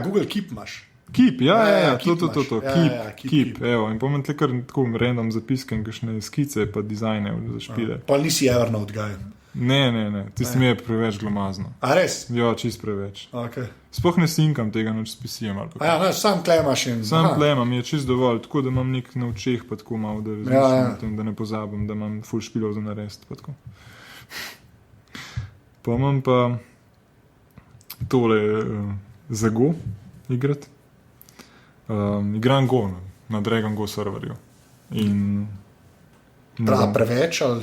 Speaker 1: Google Keep imaš.
Speaker 2: Keep, ja,
Speaker 1: Keep
Speaker 2: to.
Speaker 1: imaš.
Speaker 2: Keep, evo. In pomen tle kar tako random zapiske in kakšne skice pa dizajne za špile.
Speaker 1: Pa nisi Evernote guy.
Speaker 2: Ne, tisti mi je preveč glomazno.
Speaker 1: A res?
Speaker 2: Ja, čist preveč.
Speaker 1: Okay.
Speaker 2: Sploh ne sinkam tega noč s PC-jem ali pa.
Speaker 1: Ja, sam klemaš in...
Speaker 2: Sam klema mi je čist dovolj, tako da imam nek na očeh pa tako malo, da razmišljam o tem, da ne pozabim, da imam full špilov za narediti pa tako. Pa imam pa tole za Go igrati. Igram Go na Dragon Go serverju. In...
Speaker 1: Preveč ali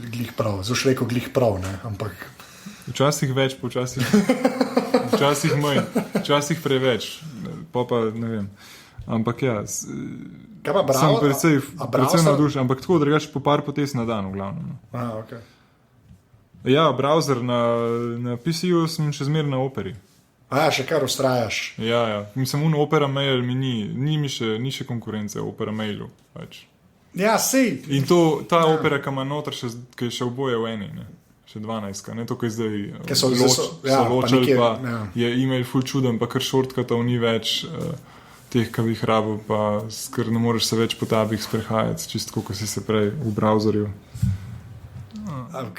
Speaker 1: glih prav? Zaš rekel glih prav, ne? Ampak...
Speaker 2: Včasih več, pa včasih manj, včasih preveč, pa ne vem. Ampak ja, sem precej navdušen, ampak tako drugače po par potes na dan v glavnem.
Speaker 1: Okay.
Speaker 2: Ja, browser na PC-ju sem še zmer na Operi.
Speaker 1: Še kar ustrajaš.
Speaker 2: Ja, mislim, Opera Mail mi ni še konkurence Opera Mailu. Pač.
Speaker 1: Ja, sej.
Speaker 2: In ta Opera, ki ima noter, ki je še oboje v eni, ne? Še 12, ne to, kaj zdaj so ločili, pa je e-mail ful čuden, pa kar shortcutov ni več teh, ki bi jih rabil, pa ker ne moreš se več po tabih sprehajati, čisto kot si se prej v browserju.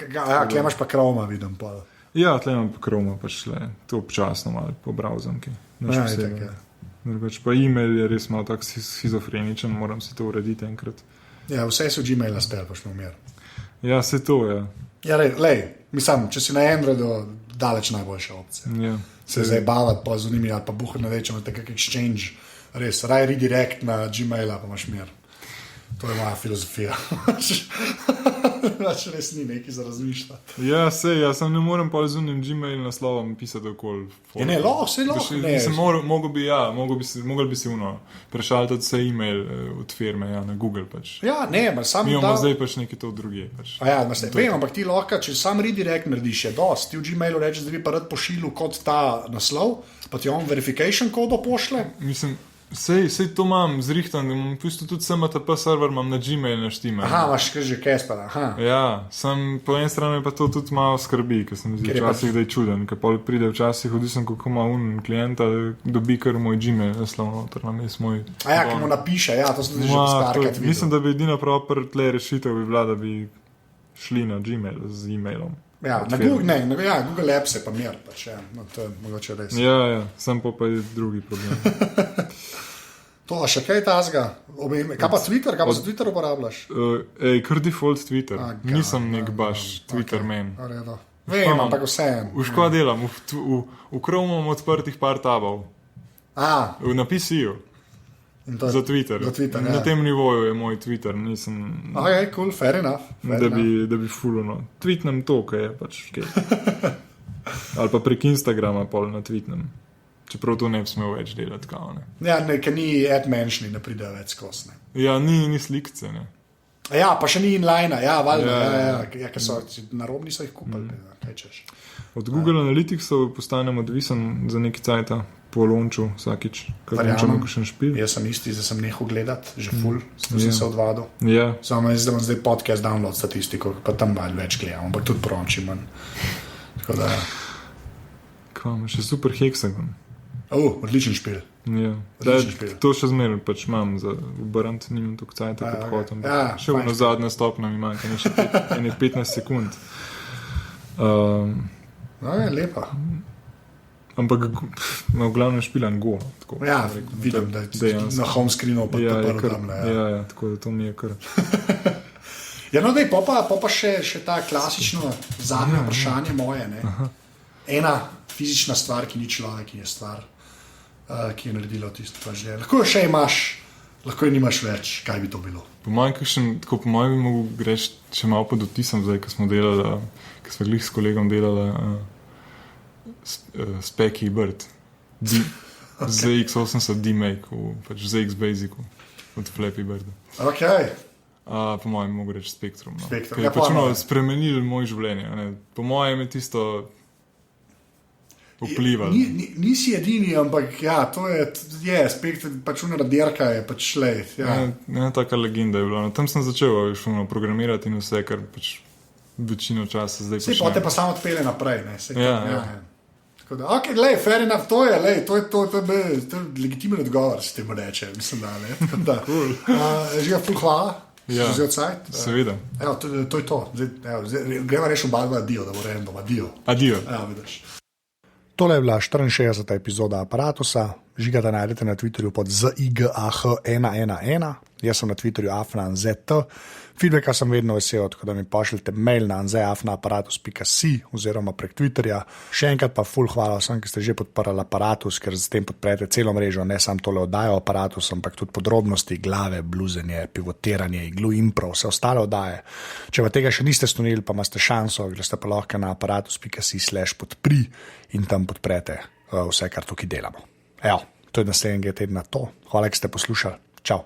Speaker 1: Kje imaš pa Chroma, vidim pa.
Speaker 2: Ja, tle imam pa Chroma, pač to občasno malo po browserki. Pa e-mail je res malo tak schizofreničen, moram si to urediti enkrat.
Speaker 1: Ja, vse so Gmaila spel, pa šlo mir.
Speaker 2: Ja, se to, ja.
Speaker 1: Ja, lej, mislim, če si na Androidu, daleč najboljša opcija.
Speaker 2: Ja.
Speaker 1: Se zdaj bavati pa z unimi ali pa buhati na rečemo, tako kak exchange, res, raj redirect na Gmaila, pa imaš mir. To je moja filozofija. Res ni nekaj za razmišljati.
Speaker 2: Ja, sej, jaz sem ne morem pa z unim Gmail naslovom pisati okoli.
Speaker 1: Ja, ne, lahko.
Speaker 2: Mogel bi si prešaltati vse e-mail od firme, ja, na Google pač.
Speaker 1: Ja, ne, sam
Speaker 2: mi imamo zdaj pač nekaj to druge. Pač.
Speaker 1: Ja, vem, ampak ti lahko, če sam redirect narediš, je dost. Ti v Gmailu rečeš, da bi pa rad pošilil kot ta naslov, pa ti on verification kodo pošle.
Speaker 2: Mislim, Sej to imam zrihtan, da imam v bistvu tudi SMTP server, imam na Gmail naštime.
Speaker 1: Imaš že Casper,
Speaker 2: Ja, po eni strani pa to tudi malo skrbi, ker sem zdi včasih, da je čuden, ker pol pride včasih, odvisno kako ima klienta, dobi kar moj Gmail naslov noter, names moj.
Speaker 1: Ki mu napiše, ja, to sem že starkrat videl.
Speaker 2: Mislim, da bi edina proper tle rešitev bi bila, da bi šli na Gmail z e-mailom.
Speaker 1: Ja, na Google Apps je pa mir, pač, ja, no, to je mogoče res.
Speaker 2: Ja, sem pa je drugi problem.
Speaker 1: To, še kaj tazga? Kaj pa Twitter? Kaj pa za Twitter uporabljaš?
Speaker 2: Kar default Twitter. Nisem nek baš Twitter man.
Speaker 1: Vem, ampak vseeno.
Speaker 2: V škoda delam, v Chromu imam odprtih par tabov. Na PC-ju. Za Twitter. Na tem nivoju je moj Twitter. Nisem...
Speaker 1: Cool, fair enough.
Speaker 2: Da bi fulano. Tweetnem to, kaj je pač kaj. Ali pa prek Instagrama pol na tweetnem. Čeprav to ne bi smel več delati, kao ne.
Speaker 1: Ja, ker ni ad-menšni, ne pride več skos, ne.
Speaker 2: Ja, ni slikce, ne.
Speaker 1: Ja, pa še ni inline, ja, valjda, ja, ker so narobni so jih kupili, kaj češ.
Speaker 2: Od Google Analyticsov postanem odvisen za neki cajta po lonču vsakič, kar lončamo kakšen špil.
Speaker 1: Jaz sem isti, zdaj sem nehal gledati, že full, sem se odvadil.
Speaker 2: Ja.
Speaker 1: Samo zdaj imam podcast download statistiko, pa tam malo več gledam, ampak tudi pronči manj. Tako da...
Speaker 2: Kva, še super Hexagon.
Speaker 1: Odličen špil.
Speaker 2: Ja. To še zmeraj pač imam za obrant, nimam tukaj cajta podhotom. Še v zadnja stopna mi manjka, še 15 sekund.
Speaker 1: Lepa.
Speaker 2: Ampak v glavnem špilam Go. Tako,
Speaker 1: ja, vidim, da je na home screenu pa prvo tam.
Speaker 2: Ja, tako da to mi je kar...
Speaker 1: Ja, no dej, pa še ta klasično zadnje vprašanje moje, ne. Ena fizična stvar, ki ni človek, ki je stvar, ki je naredila tisto, kar želje. Lahko še imaš, lahko je nimaš več, kaj bi to bilo.
Speaker 2: Po mojem bi mogel greč še malo pod otisom, zdaj, ko smo glih s kolegom delali Specky Bird. ZX80 D-Make, pač ZX Basicu od Flappy Birda.
Speaker 1: Ok.
Speaker 2: Po mojem bi mogel reči Spektrum. No.
Speaker 1: Spektrum.
Speaker 2: Ker je pač spremenil moje življenje. Ne. Po mojem je tisto... vplivali.
Speaker 1: Nisi edini, ampak ja, to je spet pač unaradirka, je pač šlej. Ja.
Speaker 2: Taka legenda je bila. No, tam sem začel programirati in vse, kar pač večino časa zdaj počnem.
Speaker 1: Potem pa samo odpelje naprej.
Speaker 2: Ja.
Speaker 1: Tako da, ok, lej, fair enough, to je legitimen odgovor, se temu reče, mislim, da ne. Cool. Žiga, ful hvala.
Speaker 2: Ja, seveda.
Speaker 1: Evo, to je to. Gremo reči oba dva adijo, da bo random. Adijo. Evo, vidiš. Tole je bila 64. epizoda Aparatusa. Žiga da najdete na Twitterju pod ZIGAH111. Jaz sem na Twitterju afnanzt. Feedbacka sem vedno vesel, tako da mi pošljete mail na anzeafnaaparatus.si oziroma prek Twitterja. Še enkrat pa ful hvala vsem, ki ste že podprli Aparatus, ker s tem podprete celo mrežo, ne samo tole oddajo Aparatus, ampak tudi podrobnosti, glave, bluzenje, pivotiranje, iglu, impro, vse ostale oddaje. Če pa tega še niste storili, pa imate šanso, greste pa lahko na aparatus.si/podpri in tam podprete vse, kar tukaj delamo. Evo, to je naslednjega tedna to. Hvala, ki ste poslušali. Čau.